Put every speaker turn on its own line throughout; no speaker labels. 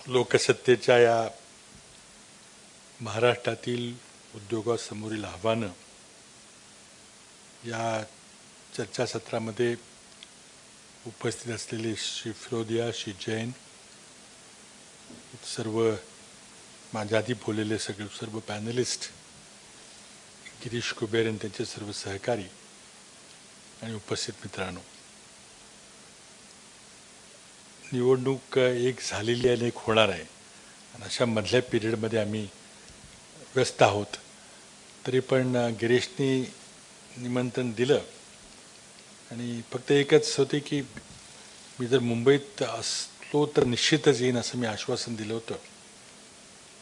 लोकसत्तेच्या या महाराष्ट्रातील उद्योगासमोरील आव्हानं या चर्चासत्रामध्ये उपस्थित असलेले श्री फिरोदिया, श्री जैन, सर्व माझ्या आधी बोललेले सर्व पॅनलिस्ट, गिरीश कुबेर आणि त्यांचे सर्व सहकारी आणि उपस्थित मित्रांनो, निवडणूक एक झालेली आणि एक होणार आहे आणि अशा मधल्या पिरियडमध्ये आम्ही व्यस्त आहोत. तरी पण गिरीशनी निमंत्रण दिलं आणि फक्त एकच होते की मी जर मुंबईत असलो तर निश्चितच येईन असं मी आश्वासन दिलं होतं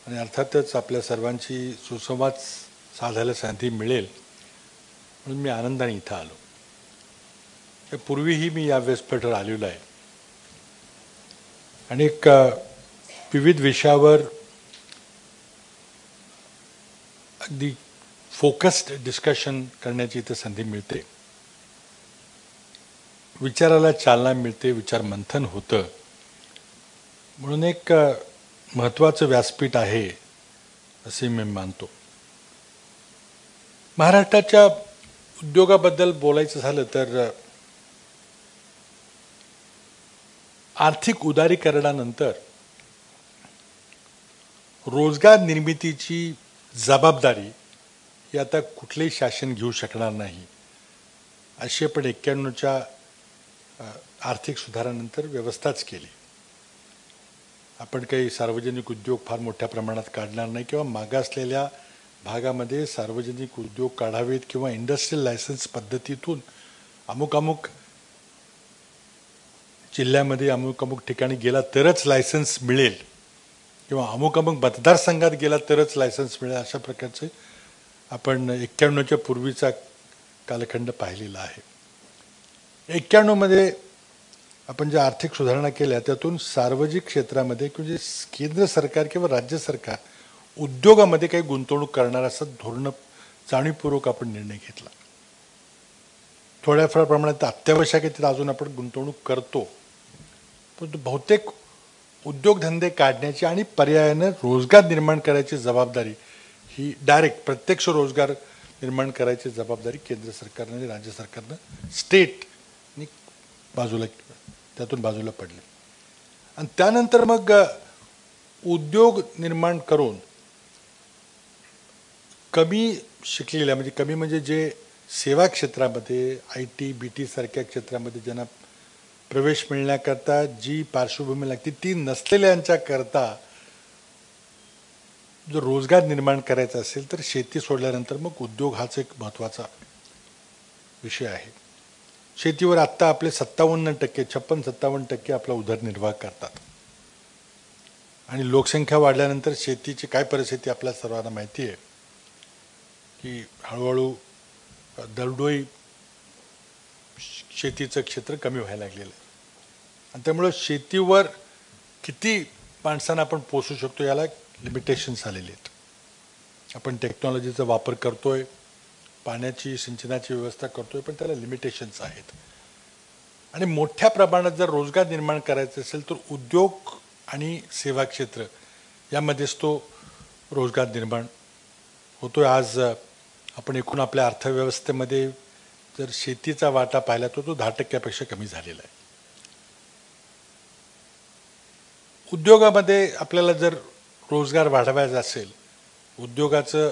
आणि अर्थातच आपल्या सर्वांची सुसंवाद साधायला संधी मिळेल म्हणून मी आनंदाने इथं आलो. यापूर्वीही मी या व्यासपीठावर आलेलो आहे. अनेक विविध विषयावर अगदी फोकस्ड डिस्कशन करण्याची इथं संधी मिळते, विचाराला चालना मिळते, विचार मंथन होतं, म्हणून एक महत्त्वाचं व्यासपीठ आहे असे मी मानतो. महाराष्ट्राच्या उद्योगाबद्दल बोलायचं झालं तर आर्थिक उदारीकरणानंतर रोजगार निर्मितीची जबाबदारी ही आता कुठलेही शासन घेऊ शकणार नाही अशी आपण 91च्या आर्थिक सुधारानंतर व्यवस्थाच केली. आपण काही सार्वजनिक उद्योग फार मोठ्या प्रमाणात काढणार नाही किंवा मागासलेल्या भागामध्ये सार्वजनिक उद्योग काढावेत किंवा इंडस्ट्रियल लायसन्स पद्धतीतून अमुक जिल्ह्यामध्ये अमुक ठिकाणी गेला तरच लायसन्स मिळेल किंवा अमुक मतदारसंघात गेला तरच लायसन्स मिळेल अशा प्रकारचे आपण 91च्या पूर्वीचा कालखंड पाहिलेला आहे. 91मध्ये आपण ज्या आर्थिक सुधारणा केल्या त्यातून सार्वजनिक क्षेत्रामध्ये म्हणजे केंद्र सरकार किंवा राज्य सरकार उद्योगामध्ये काही गुंतवणूक करणार असं धोरण जाणीवपूर्वक आपण निर्णय घेतला. थोड्याफार प्रमाणात अत्यावश्यक आहे तिथं अजून आपण गुंतवणूक करतो, परंतु बहुतेक उद्योगधंदे काढण्याची आणि पर्यायानं रोजगार निर्माण करायची जबाबदारी ही डायरेक्ट प्रत्यक्ष रोजगार निर्माण करायची जबाबदारी केंद्र सरकारनं आणि राज्य सरकारनं स्टेटनी त्यातून बाजूला पडले. आणि त्यानंतर मग उद्योग निर्माण करून कमी शिकलेल्या म्हणजे कमी म्हणजे जे सेवा क्षेत्रामध्ये IT, BT सारख्या क्षेत्रामध्ये ज्यांना प्रवेश मिळण्याकरता जी पार्श्वभूमी लागते ती नसलेल्यांच्या करता जर रोजगार निर्माण करायचा असेल तर शेती सोडल्यानंतर मग उद्योग हाच एक महत्त्वाचा विषय आहे. शेतीवर आत्ता आपले 56-57% आपला उदरनिर्वाह करतात आणि लोकसंख्या वाढल्यानंतर शेतीची काय परिस्थिती आपल्या सर्वांना माहिती आहे की हळूहळू दरडोई शेतीचं क्षेत्र कमी व्हायला लागलेलं आहे आणि त्यामुळं शेतीवर किती माणसांना आपण पोसू शकतो याला लिमिटेशन्स आलेले आहेत. आपण टेक्नॉलॉजीचा वापर करतोय, पाण्याची सिंचनाची व्यवस्था करतोय, पण त्याला लिमिटेशन्स आहेत. आणि मोठ्या प्रमाणात जर रोजगार निर्माण करायचा असेल तर उद्योग आणि सेवा क्षेत्र यामध्येच तो रोजगार निर्माण होतोय. आज आपण एकूण आपल्या अर्थव्यवस्थेमध्ये जर शेतीचा वाटा पाहिला तर तो 10% कमी झालेला आहे. उद्योगामध्ये आपल्याला जर रोजगार वाढवायचा असेल, उद्योगाचं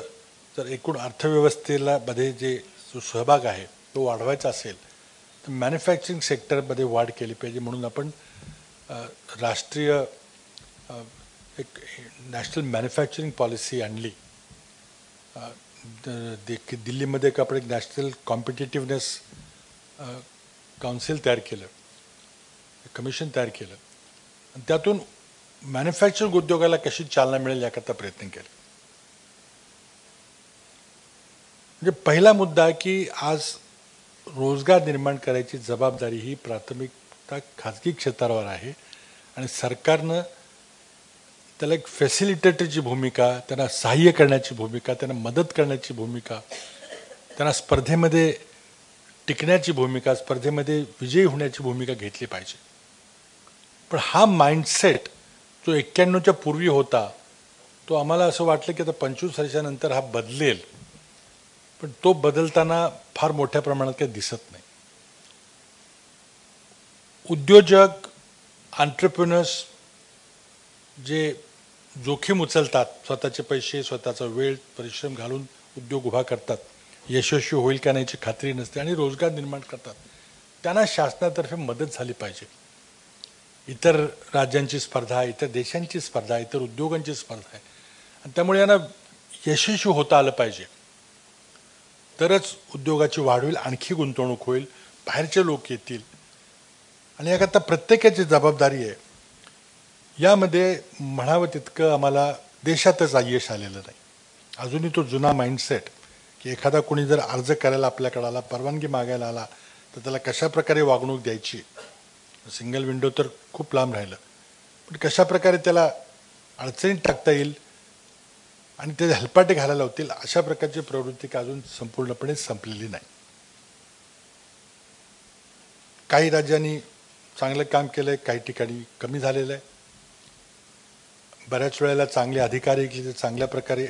जर एकूण अर्थव्यवस्थेला मध्ये जो सहभाग आहे तो वाढवायचा असेल तर मॅन्युफॅक्चरिंग सेक्टरमध्ये वाढ केली पाहिजे. म्हणून आपण राष्ट्रीय एक नॅशनल मॅन्युफॅक्चरिंग पॉलिसी आणली. दिल्लीमध्ये आपण एक नॅशनल कॉम्पिटिटिव्हनेस काउन्सिल तयार केलं, कमिशन तयार केलं आणि त्यातून मॅन्युफॅक्चरिंग उद्योगाला कशी चालना मिळेल याकरता प्रयत्न केले. म्हणजे पहिला मुद्दा की आज रोजगार निर्माण करायची जबाबदारी ही प्राथमिकता खाजगी क्षेत्रावर आहे आणि सरकारनं त्याला एक फॅसिलिटेटरची भूमिका, त्यांना सहाय्य करण्याची भूमिका, त्यांना मदत करण्याची भूमिका, त्यांना स्पर्धेमध्ये टिकण्याची भूमिका, स्पर्धेमध्ये विजयी होण्याची भूमिका घेतली पाहिजे. पण हा माइंडसेट जो 91च्या पूर्वी होता तो आम्हाला असं वाटलं की आता 25 वर्षानंतर हा बदलेल, पण तो बदलताना फार मोठ्या प्रमाणात काही दिसत नाही. उद्योजक, एंटरप्रेन्योर्स जे जोखीम उचलतात, स्वतःचे पैसे, स्वतःचा वेळ, परिश्रम घालून उद्योग उभा करतात, यशस्वी होईल का नाहीची खात्री नसते आणि रोजगार निर्माण करतात, त्यांना शासनातर्फे मदत झाली पाहिजे. इतर राज्यांची स्पर्धा, इतर देशांची स्पर्धा, इतर उद्योगांची स्पर्धा आहे आणि त्यामुळे यांना यशस्वी होता आलं पाहिजे. तरच उद्योगाची वाढ होईल, आणखी गुंतवणूक होईल, बाहेरचे लोक येतील आणि याकरता प्रत्येकाची जबाबदारी आहे. यामध्ये म्हणावं तितकं आम्हाला देशातच यश आलेलं नाही. अजूनही तो जुना माइंडसेट की एखादा कोणी जर अर्ज करायला आपल्याकडे आला, परवानगी मागायला आला, तर त्याला कशा प्रकारे वागणूक द्यायची, सिंगल विंडो तर खूप लांब राहिलं, पण कशा प्रकारे त्याला अडचणीत टाकता येईल आणि ते हेलपाटे घालायला होतील, अशा प्रकारची प्रवृत्ती अजून संपूर्णपणे संपलेली नाही. काही राज्यांनी चांगलं काम केलं आहे, काही ठिकाणी कमी झालेलं आहे. बऱ्याच वेळेला चांगले अधिकारी ते चांगल्या प्रकारे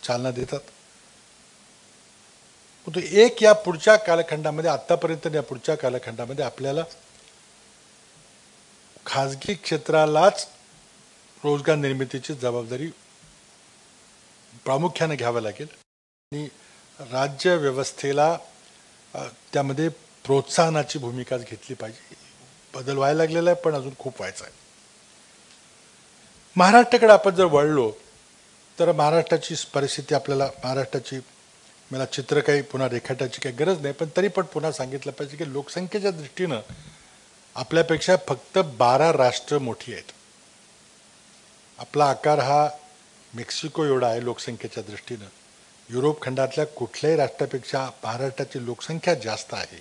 चालना देतात. परंतु एक या पुढच्या कालखंडामध्ये, आत्तापर्यंत या पुढच्या कालखंडामध्ये आपल्याला खाजगी क्षेत्रालाच रोजगार निर्मितीची जबाबदारी प्रामुख्याने घ्यावी लागेल आणि राज्य व्यवस्थेला त्यामध्ये प्रोत्साहनाची भूमिकाच घेतली पाहिजे. बदल व्हायला लागलेला आहे, पण अजून खूप व्हायचं आहे. महाराष्ट्राकडे आपण जर वळलो तर महाराष्ट्राची परिस्थिती आपल्याला, महाराष्ट्राची मला चित्र काही पुन्हा रेखाटायची काही गरज नाही, पण तरी पण पुन्हा सांगितलं पाहिजे की लोकसंख्येच्या दृष्टीनं आपल्यापेक्षा फक्त 12 राष्ट्र मोठी आहेत. आपला आकार हा मेक्सिको एवढा आहे लोकसंख्येच्या दृष्टीनं. युरोप खंडातल्या कुठल्याही राष्ट्रापेक्षा महाराष्ट्राची लोकसंख्या जास्त आहे.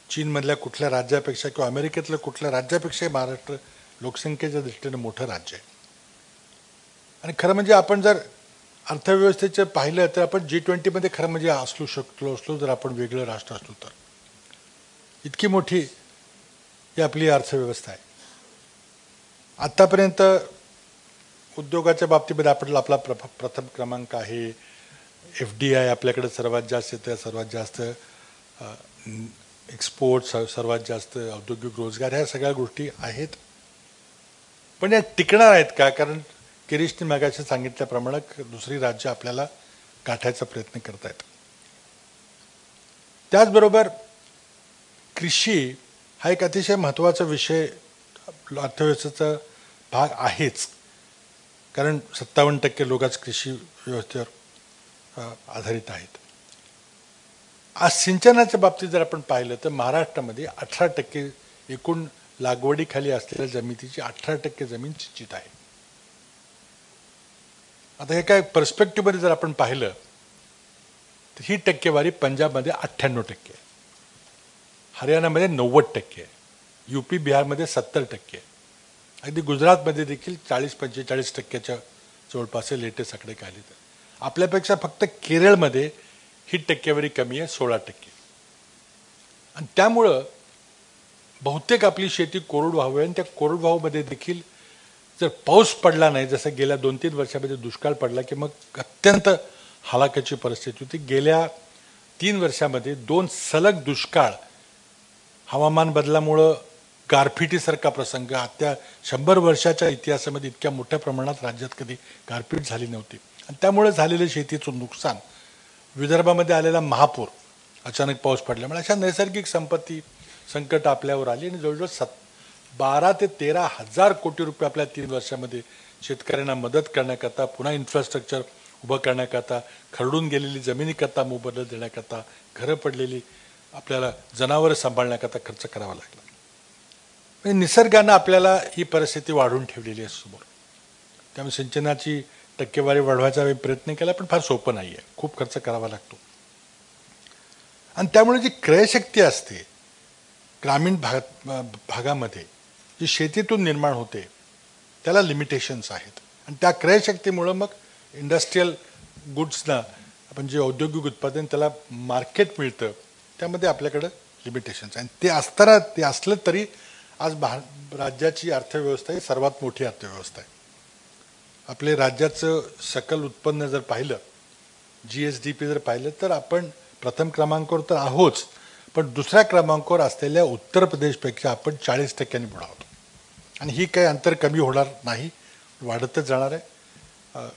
चीनमधल्या कुठल्या राज्यापेक्षा किंवा अमेरिकेतल्या कुठल्या राज्यापेक्षाही महाराष्ट्र लोकसंख्येच्या दृष्टीनं मोठं राज्य आहे. आणि खरं म्हणजे आपण जर अर्थव्यवस्थेचं पाहिलं तर आपण G20मध्ये खरं म्हणजे असलो जर आपण वेगळं राष्ट्र असलो तर. इतकी मोठी ही आपली अर्थव्यवस्था आहे. आत्तापर्यंत उद्योगाच्या बाबतीमध्ये आपला प्रथम क्रमांक आहे. FDI आपल्याकडे सर्वात जास्त येतं, सर्वात जास्त एक्सपोर्ट, सर्वात जास्त औद्योगिक रोजगार, ह्या सगळ्या गोष्टी आहेत. पण या टिकणार आहेत का? कारण किरीशने मगाशी सांगितल्याप्रमाणे दुसरी राज्य आपल्याला गाठायचा प्रयत्न करत आहेत. त्याचबरोबर कृषी हा एक अतिशय महत्त्वाचा विषय अर्थव्यवस्थेचा भाग आहेच, कारण 57% लोकच कृषी व्यवस्थेवर आधारित आहेत. आज सिंचनाच्या बाबतीत जर आपण पाहिलं तर महाराष्ट्रामध्ये 18% एकूण लागवडीखाली असलेल्या जमिनीची 18% जमीन सिंचित आहे. आता हे काय पर्स्पेक्टिव्हमध्ये जर आपण पाहिलं तर ही टक्केवारी पंजाबमध्ये 98%, हरियाणामध्ये 90%, UP बिहारमध्ये 70%, अगदी गुजरातमध्ये देखील 40-45% जवळपास लेटेस्ट आकडे काढले तर. आपल्यापेक्षा फक्त केरळमध्ये ही टक्केवारी कमी आहे, 16%. आणि त्यामुळं बहुतेक आपली शेती कोरडवाहू आहे आणि त्या कोरडवाहूमध्ये देखील जर पाऊस पडला नाही, जसं गेल्या 2-3 वर्षामध्ये दुष्काळ पडला की मग अत्यंत हालाकीची परिस्थिती होती. गेल्या 3 वर्षामध्ये 2 सलग दुष्काळ, हवामान बदलामुळं गारपिटीसारखा प्रसंग, त्या 100 वर्षाच्या इतिहासामध्ये इतक्या मोठ्या प्रमाणात राज्यात कधी गारपीट झाली नव्हती. आणि त्यामुळे झालेलं शेतीचं नुकसान, विदर्भामध्ये आलेला महापूर, अचानक पाऊस पडल्यामुळे अशा नैसर्गिक संकट आपल्यावर आली आणि जवळजवळ 12 ते 13 हजार कोटी रुपये आपल्या 3 वर्षामध्ये शेतकऱ्यांना मदत करण्याकरता, पुन्हा इन्फ्रास्ट्रक्चर उभं करण्याकरता, खरडून गेलेली जमिनीकरता मोबदला देण्याकरता, घरं पडलेली आपल्याला जनावरं सांभाळण्याकरता खर्च करावा लागला. म्हणजे निसर्गानं आपल्याला ही परिस्थिती वाढवून ठेवलेली आहे समोर. त्यामुळे सिंचनाची टक्केवारी वाढवायचा प्रयत्न केला, पण फार सोपं नाही आहे, खूप खर्च करावा लागतो. आणि त्यामुळे जी क्रयशक्ती असते ग्रामीण भागामध्ये, जी शेतीतून निर्माण होते, त्याला लिमिटेशन्स आहेत. आणि त्या क्रयशक्तीमुळं मग इंडस्ट्रीयल गुड्सना, आपण जे औद्योगिक उत्पादन त्याला मार्केट मिळतं, त्यामध्ये आपल्याकडं लिमिटेशन्स. आणि ते असलं तरी आज राज्याची अर्थव्यवस्था ही सर्वात मोठी अर्थव्यवस्था आहे. आपले राज्याचं सकल उत्पन्न जर पाहिलं, GSDP जर पाहिलं, तर आपण प्रथम क्रमांकावर तर आहोच, पण दुसऱ्या क्रमांकावर असलेल्या उत्तर प्रदेशपेक्षा आपण 40% पुढे आहोत. आणि ही काही अंतर कमी होणार नाही, वाढतच जाणार आहे.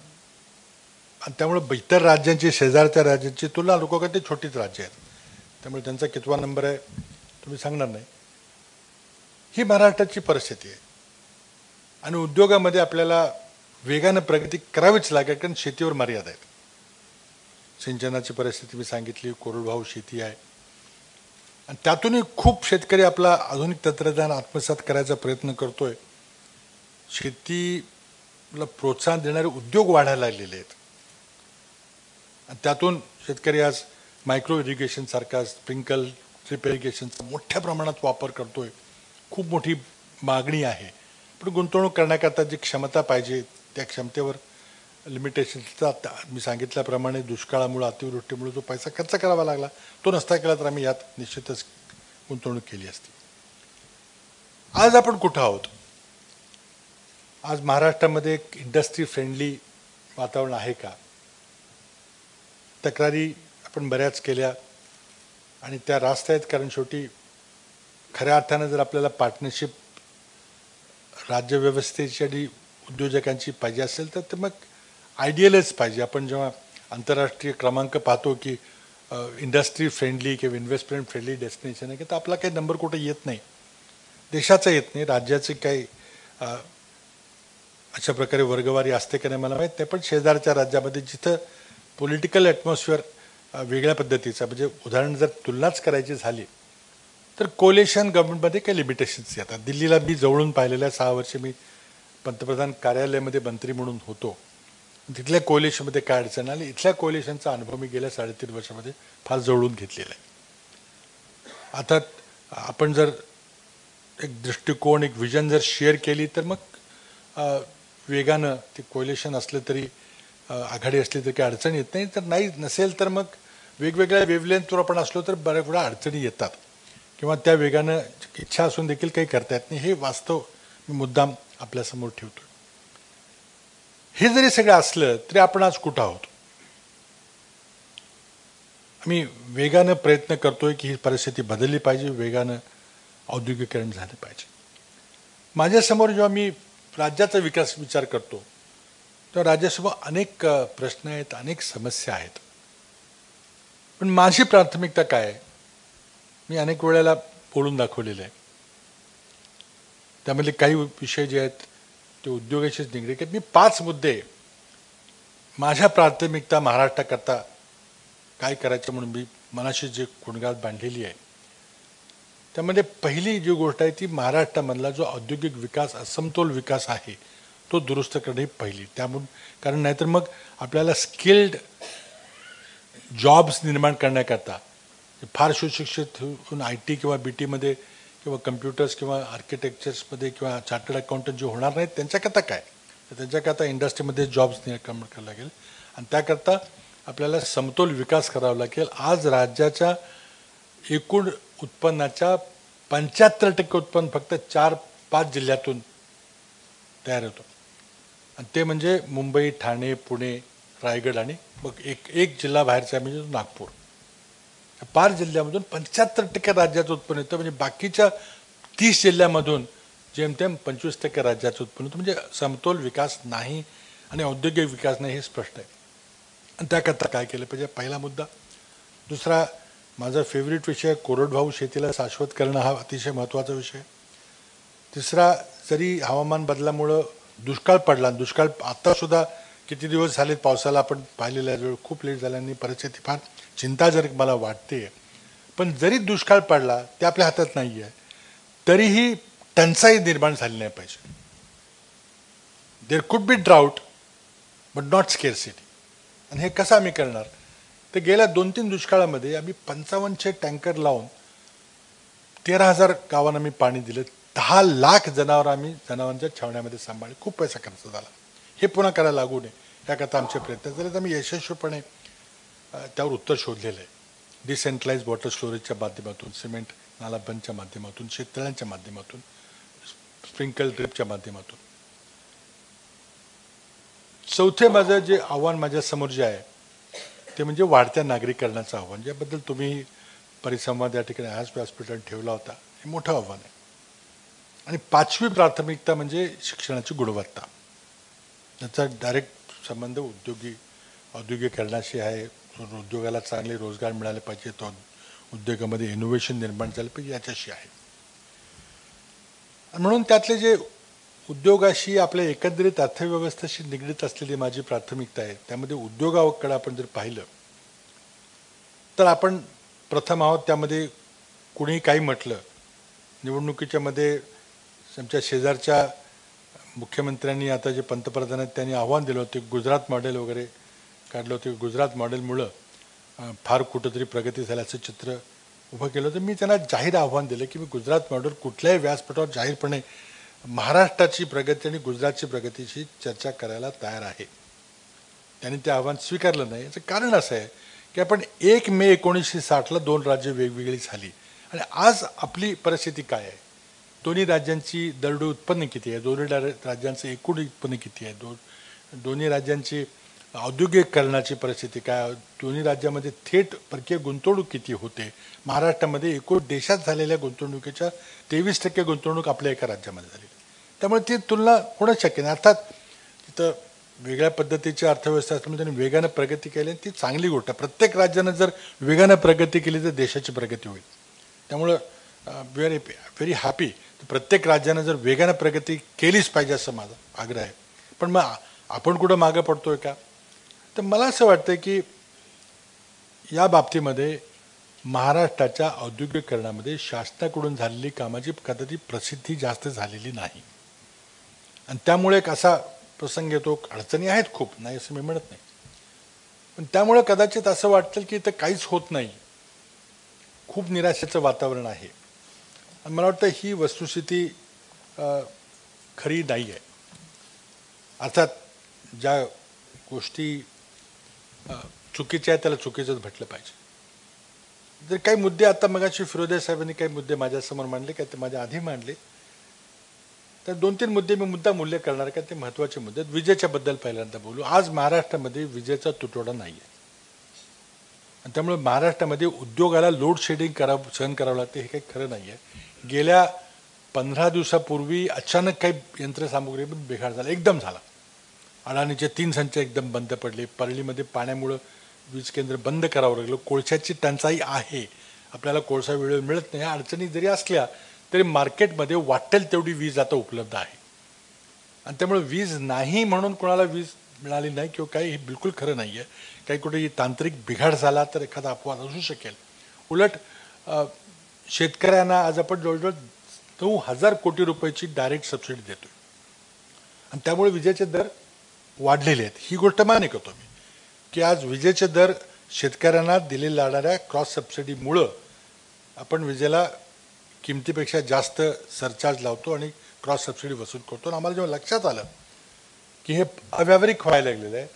आणि त्यामुळे इतर राज्यांची, शेजारच्या राज्यांची तुलना लोक का ते छोटीच राज्य आहेत, त्यामुळे त्यांचा कितवा नंबर आहे तुम्ही सांगणार नाही. ही महाराष्ट्राची परिस्थिती आहे. आणि उद्योगामध्ये आपल्याला वेगानं प्रगती करावीच लागेल, कारण शेतीवर मर्यादा आहेत. सिंचनाची परिस्थिती मी सांगितली, कोरडवाहू शेती आहे, आणि त्यातूनही खूप शेतकरी आपला आधुनिक तंत्रज्ञान आत्मसात करायचा प्रयत्न करतोय. शेतीला प्रोत्साहन देणारे उद्योग वाढायला लागलेले आहेत, आणि त्यातून शेतकरी आज मायक्रो इरिगेशन सारखा, स्प्रिंकल ड्रिप इरिगेशनचा मोठ्या प्रमाणात वापर करतोय. खूप मोठी मागणी आहे, पण गुंतवणूक करण्याकरता जी क्षमता पाहिजे त्या क्षमतेवर लिमिटेशनचा मी सांगितल्याप्रमाणे दुष्काळामुळे, अतिवृष्टीमुळे जो पैसा खर्च करावा लागला तो नसता केला तर आम्ही यात निश्चितच गुंतवणूक केली असती. आज आपण कुठं आहोत? आज महाराष्ट्रामध्ये एक इंडस्ट्री फ्रेंडली वातावरण आहे का? तक्रारी आपण बऱ्याच केल्या आणि त्या रास्त आहेत, कारण शेवटी खऱ्या अर्थानं जर आपल्याला पार्टनरशिप राज्यव्यवस्थेची आणि उद्योजकांची पाहिजे असेल तर मग आयडियलच पाहिजे. आपण जेव्हा आंतरराष्ट्रीय क्रमांक पाहतो की इंडस्ट्री फ्रेंडली किंवा इन्व्हेस्टमेंट फ्रेंडली डेस्टिनेशन आहे, की तर आपला काही नंबर कुठे येत नाही, देशाचा येत नाही, राज्याचे काही अशा प्रकारे वर्गवारी असते का नाही मला माहीत नाही. पण शेजारच्या राज्यामध्ये जिथं पॉलिटिकल ॲटमॉस्फिअर वेगळ्या पद्धतीचा, म्हणजे उदाहरण जर तुलनाच करायची झाली तर कोलेशन गव्हर्नमेंटमध्ये काही लिमिटेशन्स येतात. दिल्लीला मी जवळून पाहिलेल्या 6 वर्ष मी पंतप्रधान कार्यालयामध्ये मंत्री म्हणून होतो. तिथल्या कोलेशनमध्ये काय अडचण आली, इथल्या कोलेशनचा अनुभव मी गेल्या 3.5 वर्षामध्ये फार जवळून घेतलेला आहे. आता आपण जर एक दृष्टिकोन, एक विजन जर शेअर केली तर मग वेगानं ते कोलेशन असलं तरी, आघाडी असली तरी काही अडचण येत नाही. तर नाही नसेल तर मग वेगवेगळ्या वेव्हलेंथवर आपण असलो तर बऱ्याच वेळा अडचणी येतात, किंवा त्या वेगानं इच्छा असून देखील काही करता येत नाही. हे वास्तव मी मुद्दाम आपल्यासमोर ठेवतो. हे जरी सगळं असलं तरी आपण आज कुठं आहोत? आम्ही वेगानं प्रयत्न करतोय की ही परिस्थिती बदलली पाहिजे, वेगानं औद्योगिकरण झालं पाहिजे. माझ्यासमोर जेव्हा मी राज्याचा विचार करतो तेव्हा राज्यासमोर अनेक प्रश्न आहेत, अनेक समस्या आहेत. पण माझी प्राथमिकता काय आहे मी अनेक वेळेला बोलून दाखवलेलं आहे. त्यामधले काही विषय जे आहेत ते उद्योगाशीच निगडीत आहेत. मी 5 मुद्दे माझ्या प्राथमिकता महाराष्ट्राकरता काय करायचं म्हणून मी मनाशी जे कुणगात बांधलेली आहे, त्यामध्ये पहिली जी गोष्ट आहे ती महाराष्ट्रामधला जो औद्योगिक विकास, असमतोल विकास आहे तो दुरुस्त करणे ही पहिली. त्यामुळे कारण नाहीतर मग आपल्याला स्किल्ड जॉब्स निर्माण करण्याकरता फार सुशिक्षित होऊन IT किंवा BTमध्ये किंवा कम्प्युटर्स किंवा आर्किटेक्चर्समध्ये किंवा चार्टर्ड अकाउंटंट जे होणार नाहीत त्यांच्याकरता काय, तर त्यांच्याकरता इंडस्ट्रीमध्ये जॉब्स निर्माण करावं लागेल. आणि त्याकरता आपल्याला समतोल विकास करावा लागेल. आज राज्याच्या एकूण उत्पन्नाच्या 75% उत्पन्न फक्त 4-5 जिल्ह्यातून तयार होतं, आणि ते म्हणजे मुंबई, ठाणे, पुणे, रायगड आणि मग एक जिल्हा बाहेरचा म्हणजे नागपूर. 5 जिल्ह्यामधून 75% राज्याचं उत्पन्न येतं, म्हणजे बाकीच्या 30 जिल्ह्यामधून जेमतेम 25% राज्याचं उत्पन्न होतं. म्हणजे समतोल विकास नाही आणि औद्योगिक विकास नाही हे स्पष्ट आहे. आणि त्याकरता काय केलं पाहिजे, पहिला मुद्दा. दुसरा माझा फेवरेट विषय कोरडवाहू शेतीला शाश्वत करणं हा अतिशय महत्त्वाचा विषय. तिसरा, जरी हवामान बदलामुळं दुष्काळ पडला, दुष्काळ आत्तासुद्धा किती दिवस झालेत पावसाला आपण पाहिलेला वेळ खूप लेट झाल्याने परिस्थिती फार चिंताजनक मला वाटते. पण जरी दुष्काळ पडला ते आपल्या हातात नाही आहे, तरीही टंचाई निर्माण झाली नाही पाहिजे. There could be ड्राऊट but not स्केअरसिटी. आणि हे कसं आम्ही करणार, तर गेल्या 2-3 दुष्काळामध्ये आम्ही 5500 टँकर लावून 13,000 गावांना आम्ही पाणी दिलं. 10 लाख जनावर आम्ही जनावरांच्या छावण्यामध्ये सांभाळले. खूप पैसा खर्च झाला. हे पुन्हा करायला लागू नये याकरता आमचे प्रयत्न झाले. आम्ही यशस्वीपणे त्यावर उत्तर शोधलेलं आहे. डिसेंट्रलाइज वॉटर स्टोरेजच्या माध्यमातून, सिमेंट नाला बंदच्या माध्यमातून, शेततळ्यांच्या माध्यमातून स्प्रिंकल ड्रिपच्या माध्यमातून. चौथे माझं जे आव्हान माझ्यासमोर जे आहे ते म्हणजे वाढत्या नागरीकरणाचं आव्हान, ज्याबद्दल तुम्ही परिसंवाद या ठिकाणी आज व्यासपीठावर ठेवला होता. हे मोठं आव्हान आहे. आणि पाचवी प्राथमिकता म्हणजे शिक्षणाची गुणवत्ता. त्याचा डायरेक्ट संबंध औद्योगिकरणाशी आहे. उद्योगाला चांगले रोजगार मिळाले पाहिजे, तो उद्योगामध्ये इनोव्हेशन निर्माण झालं पाहिजे याच्याशी आहे. म्हणून त्यातले जे उद्योगाशी आपल्या एकंदरीत अर्थव्यवस्थेशी निगडीत असलेली माझी प्राथमिकता आहे, त्यामध्ये उद्योगाकडे आपण जर पाहिलं तर आपण प्रथम आहोत. त्यामध्ये कुणीही काही म्हटलं, निवडणुकीच्या मध्ये आमच्या शेजारच्या मुख्यमंत्र्यांनी आता जे पंतप्रधान आहेत त्यांनी आव्हान दिलं होते, गुजरात मॉडेल वगैरे काढलं होतं. गुजरात मॉडेलमुळं फार कुठंतरी प्रगती झाल्याचं चित्र उभं केलं होतं. मी त्यांना जाहीर आव्हान दिलं की मी गुजरात मॉडेल कुठल्याही व्यासपीठावर जाहीरपणे महाराष्ट्राची प्रगती आणि गुजरातची प्रगतीची चर्चा करायला तयार आहे. त्यांनी ते आव्हान स्वीकारलं नाही. याचं कारण असं आहे की आपण 1 मे 1960ला 2 राज्य वेगवेगळी झाली आणि आज आपली परिस्थिती काय आहे? दोन्ही राज्यांची दरडोई उत्पन्न किती आहे? दोन्ही राज्यांचं एकूण उत्पन्न किती आहे? दोन्ही राज्यांची औद्योगिकरणाची परिस्थिती काय? दोन्ही राज्यामध्ये थेट परकीय गुंतवणूक किती होते? महाराष्ट्रामध्ये एकूण देशात झालेल्या गुंतवणुकीच्या 23% गुंतवणूक आपल्या एका राज्यामध्ये झाली. त्यामुळे ती तुलना होणं शक्य नाही. अर्थात तिथं वेगळ्या पद्धतीची अर्थव्यवस्था असल्यामुळे त्यांनी वेगानं प्रगती केली आणि ती चांगली गोष्ट आहे. प्रत्येक राज्यानं जर वेगानं प्रगती केली तर देशाची प्रगती होईल. त्यामुळं वी आर व्हेरी हॅपी. प्रत्येक राज्यानं जर वेगानं प्रगती केलीच पाहिजे असं माझा आग्रह आहे. पण मग आपण कुठं मागं पडतोय का? तर मला असं वाटतं की या बाबतीमध्ये महाराष्ट्राच्या औद्योगिकरणामध्ये शासनाकडून झालेली कामाची कदाचित प्रसिद्धी जास्त झालेली नाही. आणि त्यामुळे एक असा प्रसंग येतो, अडचणी आहेत खूप, नाही असं मी म्हणत नाही, पण त्यामुळे कदाचित असं वाटतं की इथं काहीच होत नाही, खूप निराशेचं वातावरण आहे. आणि मला वाटतं ही वस्तुस्थिती खरी नाही आहे. अर्थात ज्या गोष्टी चुकीच्या आहेत त्याला चुकीचंच म्हटलं पाहिजे. जर काही मुद्दे आता मगाशी फिरोदे साहेबांनी काही मुद्दे माझ्यासमोर मांडले, काय ते माझ्या आधी मांडले, तर 2-3 मुद्दे मी मूल्य करणार, का ते महत्त्वाचे मुद्दे आहेत. विजेच्या बद्दल पहिल्यांदा बोलू. आज महाराष्ट्रामध्ये विजेचा तुटवडा नाही आहे आणि त्यामुळे महाराष्ट्रामध्ये उद्योगाला लोड शेडिंग सहन करावं लागते, हे काही खरं नाही आहे. गेल्या 15 दिवसापूर्वी अचानक काही यंत्रसामुग्री बिघाड झाला, एकदम झाला. अडाणीचे 3 संच एकदम बंद पडले. परळीमध्ये पाण्यामुळं वीज केंद्र बंद करावं लागलं. कोळशाची टंचाई आहे, आपल्याला कोळसा वेळेवर मिळत नाही. अडचणी जरी असल्या तरी मार्केटमध्ये वाटेल तेवढी वीज आता उपलब्ध आहे आणि त्यामुळे वीज नाही म्हणून कोणाला वीज मिळाली नाही किंवा काही, हे बिलकुल खरं नाही आहे. काही कुठेही तांत्रिक बिघाड झाला तर एखादा अपवाद असू शकेल. उलट शेतकऱ्यांना आज आपण जवळजवळ 9,000 कोटी रुपयाची डायरेक्ट सबसिडी देतोय आणि त्यामुळे विजेचे दर वाढलेले आहेत. ही गोष्ट मान्य करतो मी की आज विजेचे दर शेतकऱ्यांना दिले जाणाऱ्या क्रॉस सबसिडीमुळं आपण विजेला किमतीपेक्षा जास्त सरचार्ज लावतो आणि क्रॉस सबसिडी वसूल करतो. आणि आम्हाला जेव्हा लक्षात आलं की हे अव्यावहारिक व्हायला लागलेलं आहे,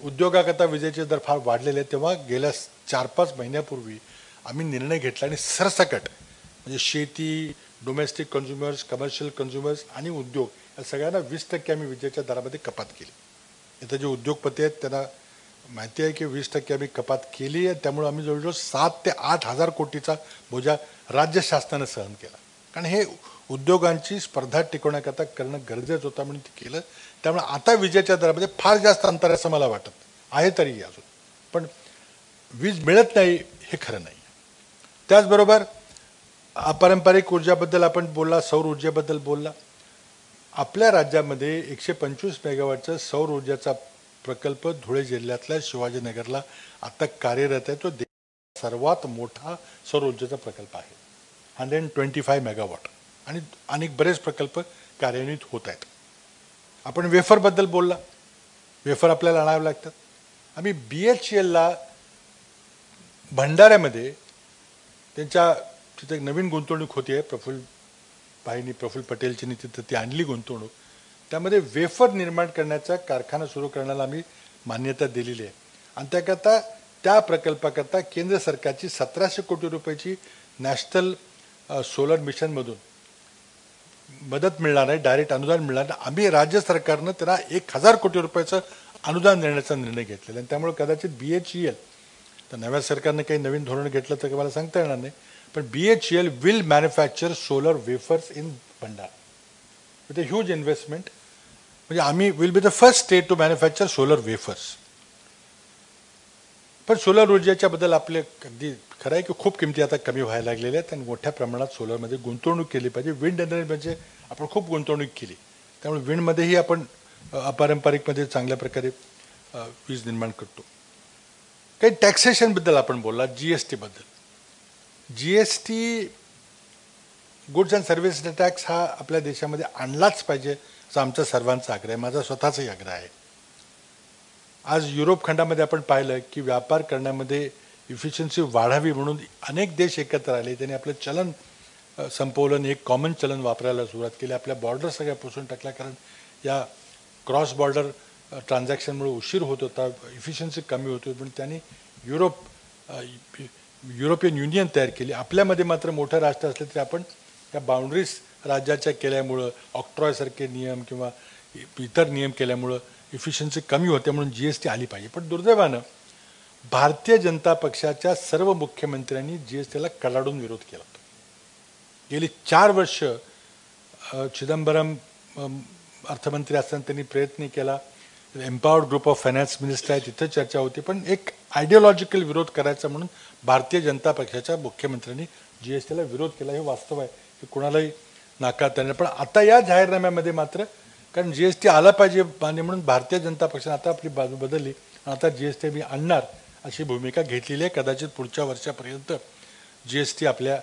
उद्योगाकरता विजेचे दर फार वाढलेले आहेत, तेव्हा गेल्या 4-5 महिन्यापूर्वी आम्ही निर्णय घेतला आणि सरसकट म्हणजे शेती, डोमेस्टिक कन्झ्युमर्स, कमर्शियल कन्झ्युमर्स आणि उद्योग या सगळ्यांना 20% आम्ही विजेच्या दरामध्ये कपात केली. इथं जे उद्योगपती आहेत त्यांना माहिती आहे की 20% आम्ही कपात केली आहे. त्यामुळे आम्ही जवळजवळ 7,000 ते 8,000 कोटीचा बोजा राज्य शासनानं सहन केला. कारण हे उद्योगांची स्पर्धा टिकवण्याकरता करणं गरजेचं होतं म्हणून ते केलं. त्यामुळे आता विजेच्या दरामध्ये फार जास्त अंतर असं मला वाटत आहे तरीही अजून, पण वीज मिळत नाही हे खरं नाही. त्याचबरोबर अपारंपरिक ऊर्जाबद्दल आपण बोलला, सौर ऊर्जेबद्दल बोलला. आपल्या राज्यामध्ये 125 मेगावॉटचा सौर ऊर्जेचा प्रकल्प धुळे जिल्ह्यातल्या शिवाजीनगरला आता कार्यरत आहे. तो सर्वात मोठा सौर ऊर्जेचा प्रकल्प आहे, 125 मेगावॉट, आणि अनेक बरेच प्रकल्प कार्यान्वित होत आहेत. आपण वेफरबद्दल बोलला, वेफर आपल्याला आणावे लागतात. आम्ही BHELला भंडाऱ्यामध्ये त्यांच्या तिथे एक नवीन गुंतवणूक होती आहे, प्रफुल्ल पटेलची तिथं ती आणली गुंतवणूक. त्यामध्ये वेफर निर्माण करण्याचा कारखाना सुरू करण्याला आम्ही मान्यता दिलेली आहे आणि त्याकरता त्या प्रकल्पाकरता केंद्र सरकारची 1700 कोटी रुपयाची नॅशनल सोलर मिशनमधून मदत मिळणार नाही, डायरेक्ट अनुदान मिळणार नाही. आम्ही राज्य सरकारनं त्यांना 1,000 कोटी रुपयाचं अनुदान देण्याचा निर्णय घेतलेला आणि त्यामुळे कदाचित BHEL, तर नव्या सरकारनं काही नवीन धोरण घेतलं तर मला सांगता येणार नाही, पण BHEL will manufacture solar wafers in Bhandara with a huge investment. म्हणजे आम्ही will be the first state to manufacture solar wafers. पण सोलर ऊर्जेच्याबद्दल आपले अगदी खरं आहे की खूप किमती आता कमी व्हायला लागलेल्या आहेत आणि मोठ्या प्रमाणात सोलरमध्ये गुंतवणूक केली पाहिजे. विंड एनर्जी म्हणजे आपण खूप गुंतवणूक केली, त्यामुळे विंडमध्येही आपण अपारंपरिकमध्ये चांगल्या प्रकारे वीज निर्माण करतो. काही टॅक्सेशनबद्दल आपण बोलला, GST बद्दल. GST goods and service tax हा आपल्या देशामध्ये आणलाच पाहिजे असा आमचा सर्वांचा आग्रह आहे, माझा स्वतःचाही आग्रह आहे. आज युरोप खंडामध्ये आपण पाहिलं की व्यापार करण्यामध्ये इफिशियन्सी वाढावी म्हणून अनेक देश एकत्र आले, त्यांनी आपलं चलन संपवलं, एक कॉमन चलन वापरायला सुरुवात केली, आपल्या बॉर्डर सगळ्या पुसून टाकल्या, कारण या क्रॉस बॉर्डर ट्रान्झॅक्शनमुळे उशीर होत होता, इफिशियन्सी कमी होती, पण त्यांनी युरोपियन युनियन तयार केली. आपल्यामध्ये मात्र मोठं राष्ट्र असलं तरी आपण या बाउंड्रीज राज्याच्या केल्यामुळं, ऑक्ट्रॉयसारखे नियम किंवा इतर नियम केल्यामुळं इफिशियन्सी कमी होते, म्हणून GST आली पाहिजे. पण दुर्दैवानं भारतीय जनता पक्षाच्या सर्व मुख्यमंत्र्यांनी GSTला कडाडून विरोध केला. गेली 4 वर्ष चिदंबरम अर्थमंत्री असताना त्यांनी प्रयत्न केला, empowered group of finance minister आहे तिथं चर्चा होती, पण एक आयडिओलॉजिकल विरोध करायचा म्हणून भारतीय जनता पक्षाच्या मुख्यमंत्र्यांनी GSTला विरोध केला. हे वास्तव आहे की कोणालाही नाकारता येणार. पण आता या जाहीरनाम्यामध्ये मात्र, कारण GST आला पाहिजे मान्य म्हणून भारतीय जनता पक्षाने आता आपली बाजू बदलली, आता GST मी आणणार अशी भूमिका घेतलेली आहे. कदाचित पुढच्या वर्षापर्यंत GST आपल्या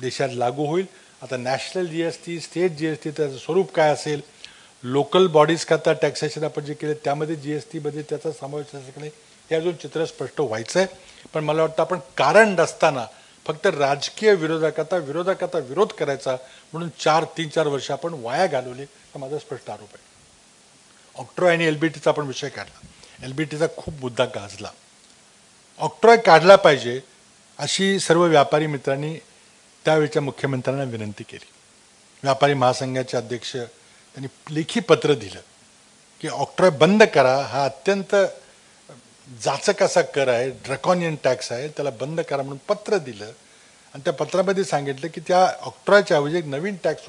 देशात लागू होईल. आता नॅशनल GST, स्टेट GST, त्याचं स्वरूप काय असेल, लोकल बॉडीज करता टॅक्सेशन आपण जे केले त्यामध्ये GSTमध्ये त्याचा समावेश असं नाही, हे अजून चित्र स्पष्ट व्हायचं आहे. पण मला वाटतं आपण कारण नसताना फक्त राजकीय विरोधाकरता विरोध करायचा म्हणून 3-4 वर्ष आपण वाया घालवले, हा माझा स्पष्ट आरोप आहे. ऑक्ट्रॉय आणि LBTचा आपण विषय काढला, LBTचा खूप मुद्दा गाजला. ऑक्ट्रॉय काढला पाहिजे अशी सर्व व्यापारी मित्रांनी त्यावेळच्या मुख्यमंत्र्यांना विनंती केली. व्यापारी महासंघाचे अध्यक्ष त्यांनी लेखी पत्र दिलं की ऑक्ट्रॉय बंद करा, हा अत्यंत जाचक असा कर आहे, ड्रॅकॉनियन टॅक्स आहे, त्याला बंद करा म्हणून पत्र दिलं. आणि त्या पत्रामध्ये सांगितलं की त्या ऑक्ट्रॉयच्या ऐवजी एक नवीन टॅक्स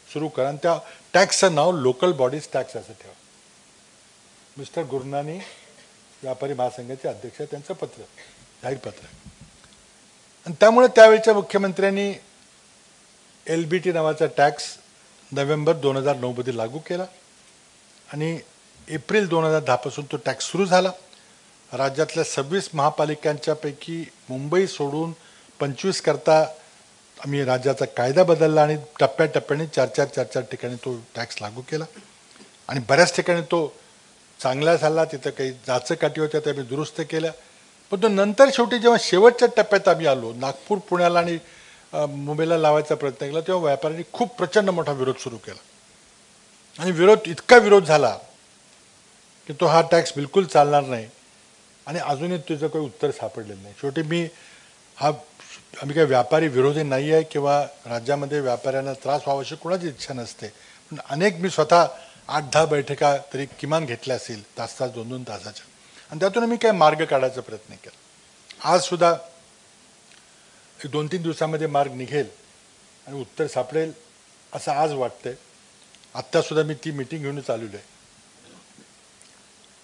सुरू करा आणि त्या टॅक्सचं नाव लोकल बॉडीज टॅक्स असं ठेवा. मिस्टर गुरनानी व्यापारी महासंघाचे अध्यक्ष, त्यांचं पत्र, जाहीर पत्र. आणि त्यामुळे त्यावेळच्या मुख्यमंत्र्यांनी LBT नावाचा टॅक्स नोव्हेंबर 2009 लागू केला आणि एप्रिल 2010 पासून तो टॅक्स सुरू झाला. राज्यातल्या 26 महापालिकांच्यापैकी मुंबई सोडून 25 करता आम्ही राज्याचा कायदा बदलला आणि टप्प्याटप्प्याने 4 ठिकाणी तो टॅक्स लागू केला. आणि बऱ्याच ठिकाणी तो चांगला झाला, तिथं काही जाचकाठी होत्या त्या आम्ही दुरुस्त केल्या. पण तो नंतर शेवटी जेव्हा शेवटच्या टप्प्यात आम्ही आलो, नागपूर, पुण्याला आणि मुंबईला लावायचा प्रयत्न केला, तेव्हा व्यापाऱ्यांनी खूप प्रचंड मोठा विरोध सुरू केला. आणि इतका विरोध झाला की तो हा टॅक्स बिलकुल चालणार नाही आणि अजूनही तुझं काही उत्तर सापडलेलं नाही. शेवटी आम्ही काही व्यापारी विरोधी नाही आहे किंवा राज्यामध्ये व्यापाऱ्यांना त्रास व्हावा अशी कोणाची इच्छा नसते, पण मी स्वतः 8-10 बैठका तरी किमान घेतल्या असेल, तास 2-2 तासाच्या, आणि त्यातून मी काय मार्ग काढायचा प्रयत्न केला. आज सुद्धा 2-3 दिवसामध्ये मार्ग निघेल आणि उत्तर सापडेल असं आज वाटतंय. आत्तासुद्धा मी ती मीटिंग घेऊनच आलेलो आहे.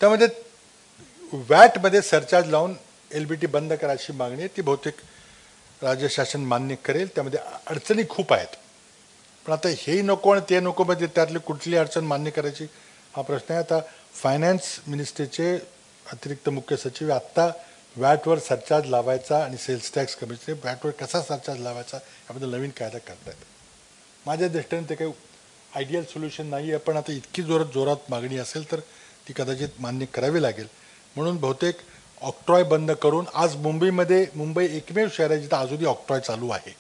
त्यामध्ये वॅटमध्ये सरचार्ज लावून LBT बंद करायची मागणी आहे, ती बहुतेक राज्य शासन मान्य करेल. त्यामध्ये अडचणी खूप आहेत, पण आता हेही नको आणि ते नको म्हणजे त्यातली कुठली अडचण मान्य करायची हा प्रश्न आहे. आता फायनान्स मिनिस्ट्रीचे अतिरिक्त मुख्य सचिव आत्ता वॅटवर सरचार्ज लावायचा आणि सेल्स टॅक्स कमिशनर वॅटवर कसा सरचार्ज लावायचा याबद्दल नवीन कायदा करतायत. माझ्या दृष्टीने ते काही आयडियल सोल्युशन नाही आहे, पण आता इतकी जोरात मागणी असेल तर ती कदाचित मान्य करावी लागेल. म्हणून बहुतेक ऑक्ट्रॉय बंद करून आज मुंबई एकमेव शहर आहे जिथं अजूनही ऑक्ट्रॉय चालू आहे.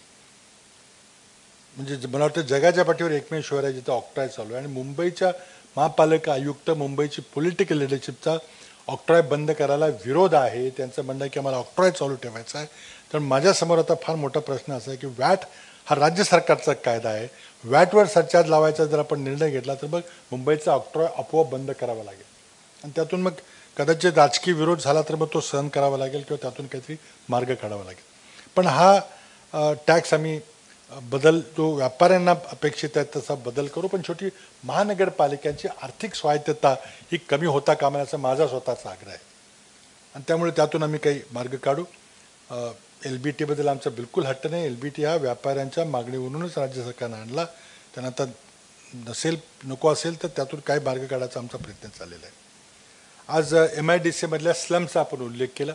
म्हणजे मला वाटतं जगाच्या पाठीवर एकमेव शहर आहे जिथं ऑक्ट्रॉय चालू आहे. आणि मुंबईच्या महापालिका आयुक्त, मुंबईची पॉलिटिकल लिडरशिपचा ऑक्ट्रॉय बंद करायला विरोध आहे. त्यांचं म्हणणं आहे की आम्हाला ऑक्ट्रॉय चालू ठेवायचा आहे. तर माझ्यासमोर आता फार मोठा प्रश्न असा आहे की वॅट हा राज्य सरकारचा कायदा आहे. वॅटवर सरचार्ज लावायचा जर आपण निर्णय घेतला तर मग मुंबईचा ऑक्ट्रॉय आपोआप बंद करावा लागेल आणि त्यातून मग कदाचित राजकीय विरोध झाला तर मग तो सहन करावा लागेल किंवा त्यातून काहीतरी मार्ग काढावा लागेल. पण हा टॅक्स आम्ही बदल जो व्यापाऱ्यांना अपेक्षित आहे तसा बदल करू, पण शेवटी महानगरपालिकांची आर्थिक स्वायत्तता ही कमी होता कामा नये असा माझा स्वतःचा आग्रह आहे आणि त्यामुळे त्यातून आम्ही काही मार्ग काढू. LBTबद्दल आमचा बिलकुल हट्ट नाही. LBT हा व्यापाऱ्यांच्या मागणीवरूनच राज्य सरकारनं आणला. त्यांना आता नसेल नको असेल तर त्यातून काय मार्ग काढायचा आमचा प्रयत्न चाललेला आहे. आज MIDCमधल्या स्लमचा आपण उल्लेख केला.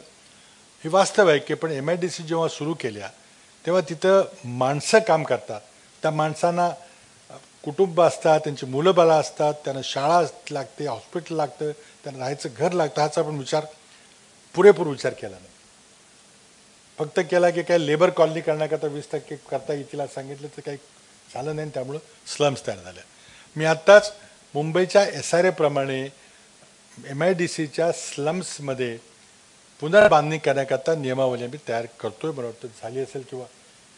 हे वास्तव आहे की पण MIDC जेव्हा सुरू केल्या तेव्हा तिथं माणसं काम करतात. त्या माणसांना कुटुंब असतात, त्यांची मुलं बाळं असतात, त्यांना शाळा लागते, हॉस्पिटल लागतं, त्यांना राहायचं घर लागतं. ह्याचा आपण पुरेपूर विचार केला नाही. फक्त केला की काय लेबर कॉलनी करण्याकरता 20% करता येतील सांगितलं तर काही झालं नाही. त्यामुळं स्लम्स तयार झाल्या. मी आत्ताच मुंबईच्या SRA प्रमाणे MIDCच्या स्लम्समध्ये पुनर्बांधणी करण्याकरता नियमावली आम्ही तयार करतोय. मला वाटतं झाली असेल किंवा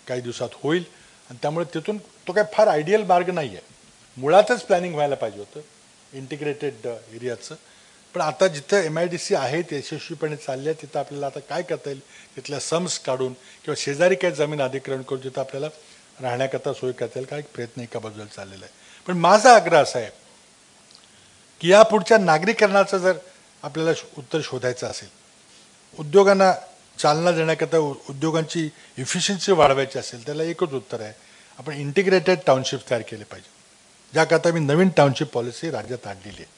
काही दिवसात होईल आणि त्यामुळे तिथून तो काय फार आयडियल मार्ग नाही आहे. मुळातच प्लॅनिंग व्हायला पाहिजे होतं इंटिग्रेटेड एरियाचं. पण आता जिथं MIDC आहे ते यशस्वीपणे चालले आहे तिथं आपल्याला आता काय करता येईल तिथल्या सम्स काढून किंवा शेजारी काही जमीन अधिग्रहण करून जिथं आपल्याला राहण्याकरता सोय करता येईल काय प्रयत्न एका बाजूला चाललेला आहे. पण माझा आग्रह असा आहे की या पुढच्या नागरीकरणाचं जर आपल्याला उत्तर शोधायचं असेल, उद्योगांना चालना देण्याकरता उद्योगांची इफिशियन्सी वाढवायची असेल त्याला एकच उत्तर आहे, आपण इंटिग्रेटेड टाउनशिप तयार केले पाहिजे. ज्याकरता मी नवीन टाउनशिप पॉलिसी राज्यात आणलेली आहे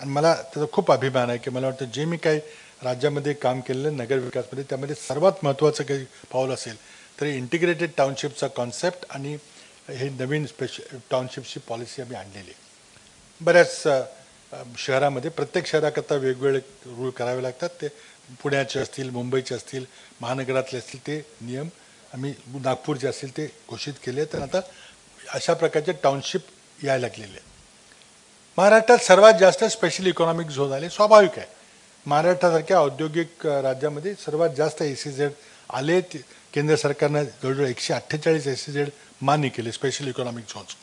आणि मला त्याचा खूप अभिमान आहे की मला वाटतं जे मी काही राज्यामध्ये काम केलेलं नगरविकासमध्ये त्यामध्ये सर्वात महत्त्वाचं काही पाऊल असेल तर इंटिग्रेटेड टाउनशिपचा कॉन्सेप्ट आणि हे नवीन टाउनशिपची पॉलिसी आम्ही आणलेली आहे. बऱ्याच शहरामध्ये प्रत्येक शहराकरता वेगवेगळे रूल करावे लागतात. ते पुण्याचे असतील, मुंबईचे असतील, महानगरातले असतील ते नियम आम्ही नागपूरचे असतील ते घोषित केले आहेत आणि आता अशा प्रकारचे टाउनशिप यायला लागलेले आहे. महाराष्ट्रात सर्वात जास्त स्पेशल इकॉनॉमिक झोन आले, स्वाभाविक आहे. महाराष्ट्रासारख्या औद्योगिक राज्यामध्ये सर्वात जास्त SEZ आले. केंद्र सरकारनं जवळजवळ 148 SEZ मान्य केले स्पेशल इकॉनॉमिक झोन्स.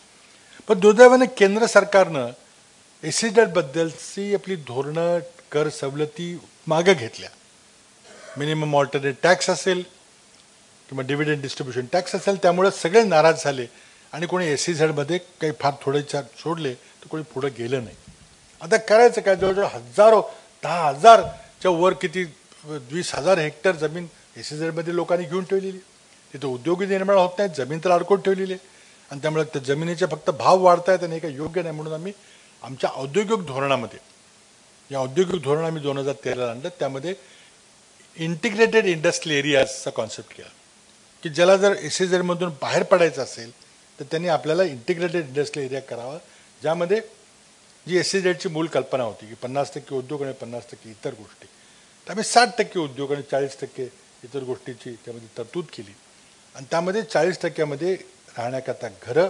पण दुर्दैवाने केंद्र सरकारनं SEZ बद्दलची आपली धोरणं कर सवलती मागं घेतल्या. मिनिमम ऑल्टरनेट टॅक्स असेल किंवा डिव्हिडंड डिस्ट्रीब्युशन टॅक्स असेल त्यामुळे सगळे नाराज झाले आणि कोणी SEZमध्ये काही फार थोडे सोडले तर कोणी पुढं गेलं नाही. आता करायचं काय, जवळजवळ हजारो 10,000च्या वर किती 20,000 हेक्टर जमीन SEZमध्ये लोकांनी घेऊन ठेवलेली. तिथं उद्योगी निर्माण होत नाहीत, जमीन तर अडकून ठेवलेली आहे आणि त्यामुळे त्या जमिनीचे फक्त भाव वाढत आहेत आणि हे काही योग्य नाही. म्हणून आम्ही आमच्या औद्योगिक धोरणामध्ये या औद्योगिक धोरण आम्ही 2013 आणलं. त्यामध्ये इंटिग्रेटेड इंडस्ट्रियल एरियाजचा कॉन्सेप्ट केला की ज्याला जर SEZमधून बाहेर पडायचं असेल तर त्यांनी आपल्याला इंटिग्रेटेड इंडस्ट्रियल एरिया करावा, ज्यामध्ये जी SEZची मूळ कल्पना होती की 50% उद्योग आणि 50% इतर गोष्टी. तर आम्ही 60% उद्योग आणि 40% इतर गोष्टीची त्यामध्ये तरतूद केली आणि त्यामध्ये 40%मध्ये राहण्याकरता घरं,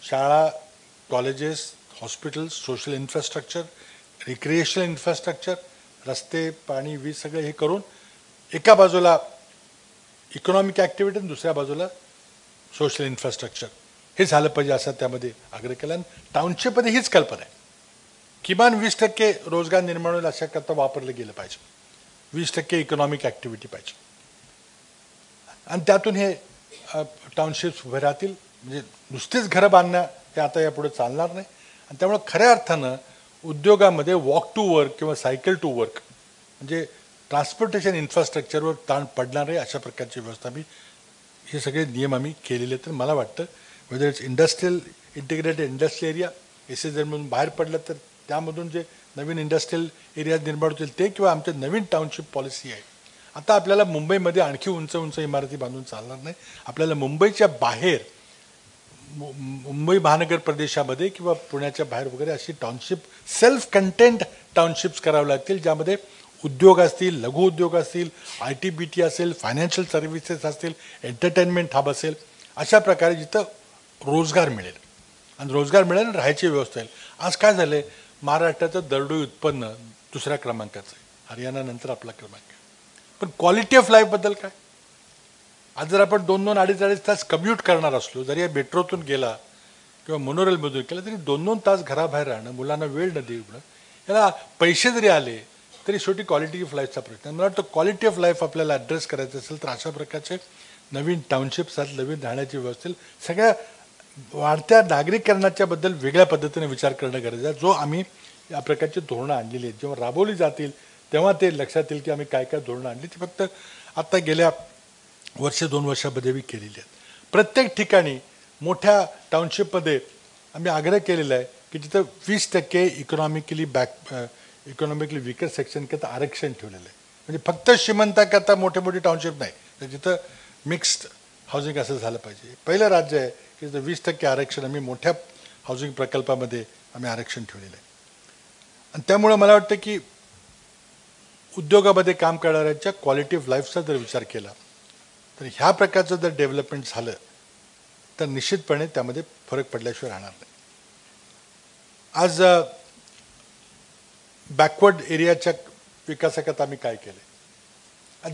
शाळा, colleges, hospitals, social infrastructure, recreational infrastructure, रस्ते, पाणी, वीज सगळं हे करून एका बाजूला इकॉनॉमिक ॲक्टिव्हिटी आणि दुसऱ्या बाजूला सोशल इन्फ्रास्ट्रक्चर हे झालं पाहिजे असा त्यामध्ये आग्रह केला. आणि टाउनशिपमध्ये हीच कल्पना आहे, किमान 20% रोजगार निर्माण होईल अशाकरता वापरलं गेलं पाहिजे, 20% इकॉनॉमिक ॲक्टिव्हिटी पाहिजे आणि त्यातून हे टाउनशिप्स उभे राहतील. म्हणजे नुसतेच घरं बांधणं हे आता यापुढे चालणार नाही आणि त्यामुळे खऱ्या अर्थानं उद्योगामध्ये वॉक टू वर्क किंवा सायकल टू वर्क म्हणजे ट्रान्सपोर्टेशन इन्फ्रास्ट्रक्चरवर ताण पडणार आहे अशा प्रकारची व्यवस्था मी हे सगळे नियम आम्ही केलेले. तर मला वाटतं whether it's industrial integrated industrial area SEZमधून बाहेर पडलं तर त्यामधून जे नवीन इंडस्ट्रियल एरिया निर्माण होतील ते किंवा आमच्या नवीन टाउनशिप पॉलिसी आहे. आता आपल्याला मुंबईमध्ये आणखी उंच उंच इमारती बांधून चालणार नाही. आपल्याला मुंबईच्या बाहेर मुंबई महानगर प्रदेशामध्ये किंवा पुण्याच्या बाहेर वगैरे अशी टाउनशिप सेल्फ कंटेंट टाउनशिप्स करावे लागतील, ज्यामध्ये उद्योग असतील, लघु उद्योग असतील, IT-BT असेल, फायनान्शियल सर्व्हिसेस असतील, एंटरटेनमेंट हब असेल, अशा प्रकारे जिथं रोजगार मिळेल आणि रोजगार मिळेल आणि राहायची व्यवस्था येईल. आज काय झालं आहे, महाराष्ट्राचं दरडोई उत्पन्न दुसऱ्या क्रमांकाचं आहे, हरियाणानंतर आपला क्रमांक आहे, पण क्वालिटी ऑफ लाईफबद्दल काय? आज जर आपण 2-2 अडीच तास कम्यूट करणार असलो, जरी या मेट्रोतून गेला किंवा मोनोरेलमधून गेला तरी 2-2 तास घराबाहेर राहणं, मुलांना वेळ न देणं, याला पैसे जरी आले तरी शेवटी क्वालिटी ऑफ लाईफचा प्रश्न आहे. मला वाटतं क्वालिटी ऑफ लाईफ आपल्याला ॲड्रेस करायचं असेल तर अशा प्रकारचे नवीन टाउनशिप्स आहेत, नवीन राहण्याची व्यवस्था, सगळ्या वाढत्या नागरिकरणाच्या बद्दल वेगळ्या पद्धतीने विचार करणं गरजेचं आहे. जो आम्ही या प्रकारची धोरणं आणलेली आहेत, जेव्हा राबवली जातील तेव्हा ते लक्षात येईल की आम्ही काय काय धोरणं आणली, ती फक्त आत्ता गेल्या वर्ष 2 वर्षामध्ये केलेली आहेत. प्रत्येक ठिकाणी मोठ्या टाउनशिपमध्ये आम्ही आग्रह केलेला आहे की जिथं 20% इकॉनॉमिकली विकर सेक्शनकरता आरक्षण ठेवलेलं आहे. म्हणजे फक्त श्रीमंताकरता मोठे मोठे टाउनशिप नाही, तर जिथं मिक्स्ड हाऊसिंग असं झालं पाहिजे. पहिलं राज्य आहे की जिथं 20% आरक्षण आम्ही मोठ्या हाऊसिंग प्रकल्पामध्ये आम्ही आरक्षण ठेवलेलं आहे. आणि त्यामुळं मला वाटतं की उद्योगामध्ये काम करणाऱ्यांच्या क्वालिटी ऑफ लाईफचा जर विचार केला तर ह्या प्रकारचं जर डेव्हलपमेंट झालं तर निश्चितपणे त्यामध्ये फरक पडल्याशिवाय राहणार नाही. आज बॅकवर्ड एरियाच्या विकासाकरता आम्ही काय केलं,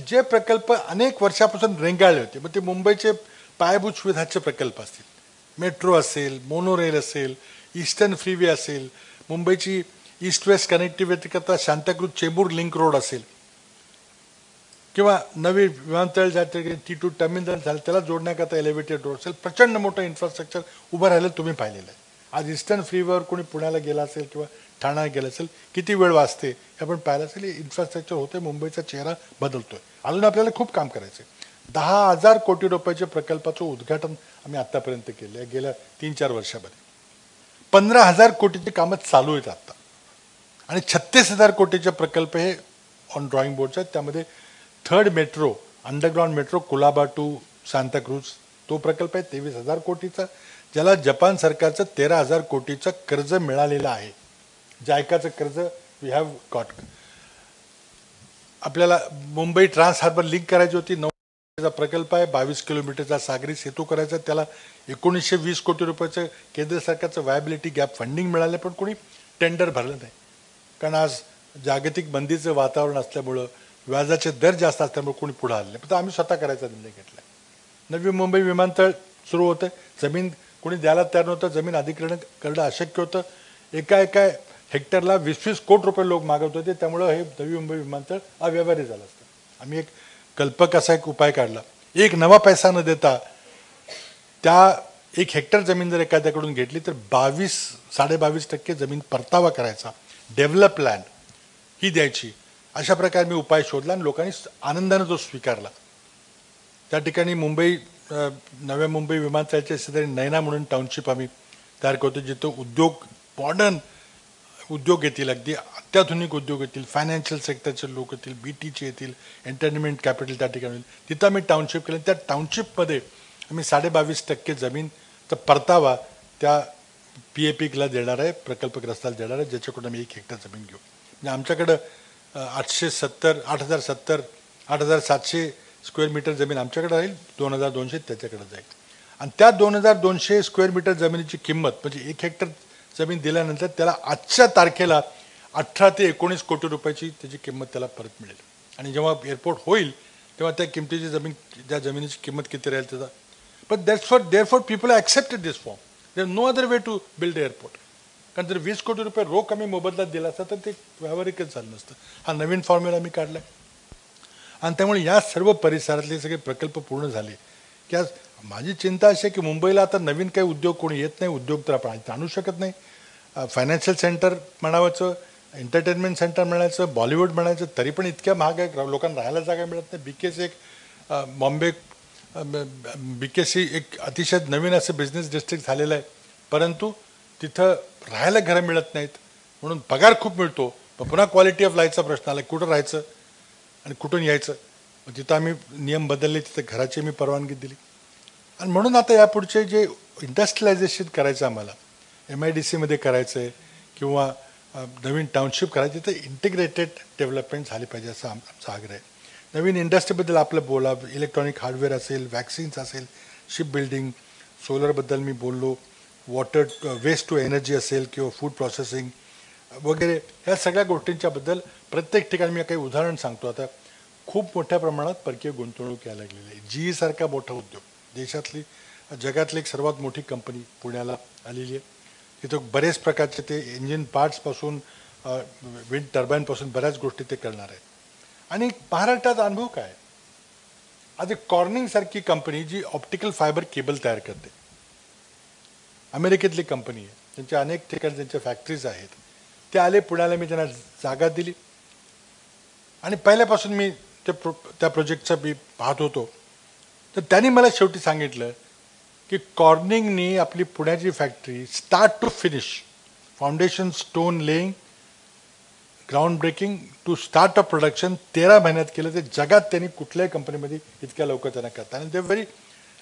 जे प्रकल्प अनेक वर्षापासून रेंगाळले होते, मग ते मुंबईचे पायाभूत सुविधाचे प्रकल्प असतील, मेट्रो असेल, मोनोरेल असेल, ईस्टर्न फ्रीवे असेल, मुंबईची ईस्ट वेस्ट कनेक्टिव्हिटीकरता सांताक्रूज चेंबूर लिंक रोड असेल, किंवा नवी विमानतळ ज्या T2 टर्मिनल झालं त्याला जोडण्याकरता एलिव्हेटेड रोड असेल, प्रचंड मोठं इन्फ्रास्ट्रक्चर उभं राहिलं तुम्ही पाहिलेलं आहे. आज ईस्टर्न फ्रीवेवर कोणी पुण्याला गेला असेल किंवा ठाण्याला गेला असेल, किती वेळ वाचते हे आपण पाहिलं असेल. इन्फ्रास्ट्रक्चर होते, मुंबईचा चेहरा बदलतोय. अजून आपल्याला खूप काम करायचं आहे. 10,000 कोटी रुपयाच्या प्रकल्पाचं उद्घाटन आम्ही आत्तापर्यंत केलं आहे गेल्या 3-4 वर्षामध्ये. 15,000 कोटीची कामं चालू आहेत आत्ता, आणि 36,000 कोटीचे प्रकल्प हे ऑन ड्रॉइंग बोर्डचे आहेत. त्यामध्ये third metro, underground metro Colaba to Santacruz तो प्रकल्प आहे 23,000 कोटीचा, ज्याला जपान सरकारचं 13,000 कोटीचं कर्ज मिळालेलं आहे. जायकाचं कर्ज वी हॅव गॉट. आपल्याला मुंबई ट्रान्स हार्बर लिंक करायची होती, 9 प्रकल्प आहे. 22 किलोमीटरचा सागरी सेतू करायचा, त्याला 1920 कोटी रुपयाचं केंद्र सरकारचं व्हायबिलिटी गॅप फंडिंग मिळालं, पण कोणी टेंडर भरलं नाही. कारण आज जागतिक मंदीचं वातावरण असल्यामुळं, व्याजाचे दर जास्त असल्यामुळे कोणी पुढे आले नाही. पण आम्ही स्वतः करायचा निर्णय घेतला. नवी मुंबई विमानतळ सुरू होतं, जमीन कोणी द्यायला तयार नव्हतं, जमीन अधिग्रहण करणं अशक्य होतं. एका हेक्टरला 20-20 कोटी रुपये लोक मागवत होते, त्यामुळं हे नवी मुंबई विमानतळ अव्यवहारी झालं असतं. आम्ही एक कल्पक असा एक उपाय काढला. एक नवा पैसा न देता त्या 1 हेक्टर जमीन जर एखाद्याकडून घेतली तर 22-22.5% जमीन परतावा करायचा, डेव्हलप लँड ही द्यायची. अशा प्रकारे मी उपाय शोधला आणि लोकांनी आनंदाने तो स्वीकारला. त्या ठिकाणी नव्या मुंबई विमानतळाच्या शेजारी नैना म्हणून टाउनशिप आम्ही तयार करतो, जिथं उद्योग, मॉडर्न उद्योग येतील, अगदी अत्याधुनिक उद्योग येतील, फायनान्शियल सेक्टरचे लोक येतील, BTचे येतील, एंटरटेनमेंट कॅपिटल त्या ठिकाणी. तिथं आम्ही टाउनशिप केलं. त्या टाउनशिपमध्ये आम्ही 22.5% जमीनचा परतावा त्या PAPला देणार आहे, प्रकल्पग्रस्ताला देणार आहे, ज्याच्याकडून आम्ही 1 हेक्टर जमीन घेऊ. म्हणजे आमच्याकडं 8,700 स्क्वेअर मीटर जमीन आमच्याकडे राहील, 2,200 त्याच्याकडे जाईल. आणि त्या 2,200 स्क्वेअर मीटर जमिनीची किंमत म्हणजे 1 हेक्टर जमीन दिल्यानंतर त्याला आजच्या तारखेला 18 ते 19 कोटी रुपयाची त्याची किंमत त्याला परत मिळेल. आणि जेव्हा एअरपोर्ट होईल तेव्हा त्या किमतीची त्या जमिनीची किंमत किती राहील त्याचा. पण therefore people accepted this form. There no other way to build airport. कारण जर 20 कोटी रुपये रोख आम्ही मोबदला दिला असता तर ते व्यावहारिकच झालं नसतं. हा नवीन फॉर्म्युला आम्ही काढला. आणि त्यामुळे या सर्व परिसरातले सगळे प्रकल्प पूर्ण झाले की आज माझी चिंता अशी आहे की मुंबईला आता नवीन काही उद्योग कोणी येत नाही. उद्योग तर आपण आणू शकत नाही. फायनान्शियल सेंटर म्हणावंचं, एंटरटेनमेंट सेंटर म्हणायचं, बॉलिवूड म्हणायचं, तरी पण इतक्या महाग आहे, लोकांना राहायला जागा मिळत नाही. BKC एक बॉम्बे BKC एक अतिशय नवीन असं बिझनेस डिस्ट्रिक्ट झालेलं आहे, परंतु तिथं राहायला घरं मिळत नाहीत. म्हणून पगार खूप मिळतो, पण पुन्हा क्वालिटी ऑफ लाईफचा प्रश्न आला, कुठं राहायचं आणि कुठून यायचं. मग तिथं आम्ही नियम बदलले, तिथं घराची मी परवानगी दिली. आणि म्हणून आता यापुढचे जे इंडस्ट्रियलायझेशन करायचं आम्हाला MIDCमध्ये करायचं आहे किंवा नवीन टाउनशिप करायची, तर इंटिग्रेटेड डेव्हलपमेंट झाली पाहिजे असा आमचा आग्रह आहे. नवीन इंडस्ट्रीबद्दल आपलं बोला, इलेक्ट्रॉनिक हार्डवेअर असेल, वॅक्सिन्स असेल, शिप बिल्डिंग, सोलरबद्दल मी बोललो, वॉटर वेस्ट टू एनर्जी असेल किंवा फूड प्रोसेसिंग वगैरे, ह्या सगळ्या गोष्टींच्याबद्दल प्रत्येक ठिकाणी मी काही उदाहरण सांगतो. आता खूप मोठ्या प्रमाणात परकीय गुंतवणूक यायला लागलेली आहे. GE सारखा मोठा उद्योग, देशातली जगातली एक सर्वात मोठी कंपनी पुण्याला आलेली आहे. तिथं बरेच प्रकारचे ते इंजिन पार्ट्सपासून विंड टर्बाईनपासून बऱ्याच गोष्टी ते करणार आहेत. आणि महाराष्ट्रात अनुभव काय, आज कॉर्निंगसारखी कंपनी जी ऑप्टिकल फायबर केबल तयार करते, अमेरिकेतली कंपनी आहे, त्यांच्या अनेक ठिकाणी त्यांच्या फॅक्टरीज आहेत, ते आले पुण्याला. मी त्यांना जागा दिली आणि पहिल्यापासून मी त्या प्रोजेक्टचा मी पाहत होतो. तर त्यांनी मला शेवटी सांगितलं की कॉर्निंगनी आपली पुण्याची factory start to finish, foundation stone laying, ground breaking to start of production 13 महिन्यात केलं. ते जगात त्यांनी कुठल्याही कंपनीमध्ये इतक्या लवकर त्यांना करता. आणि they very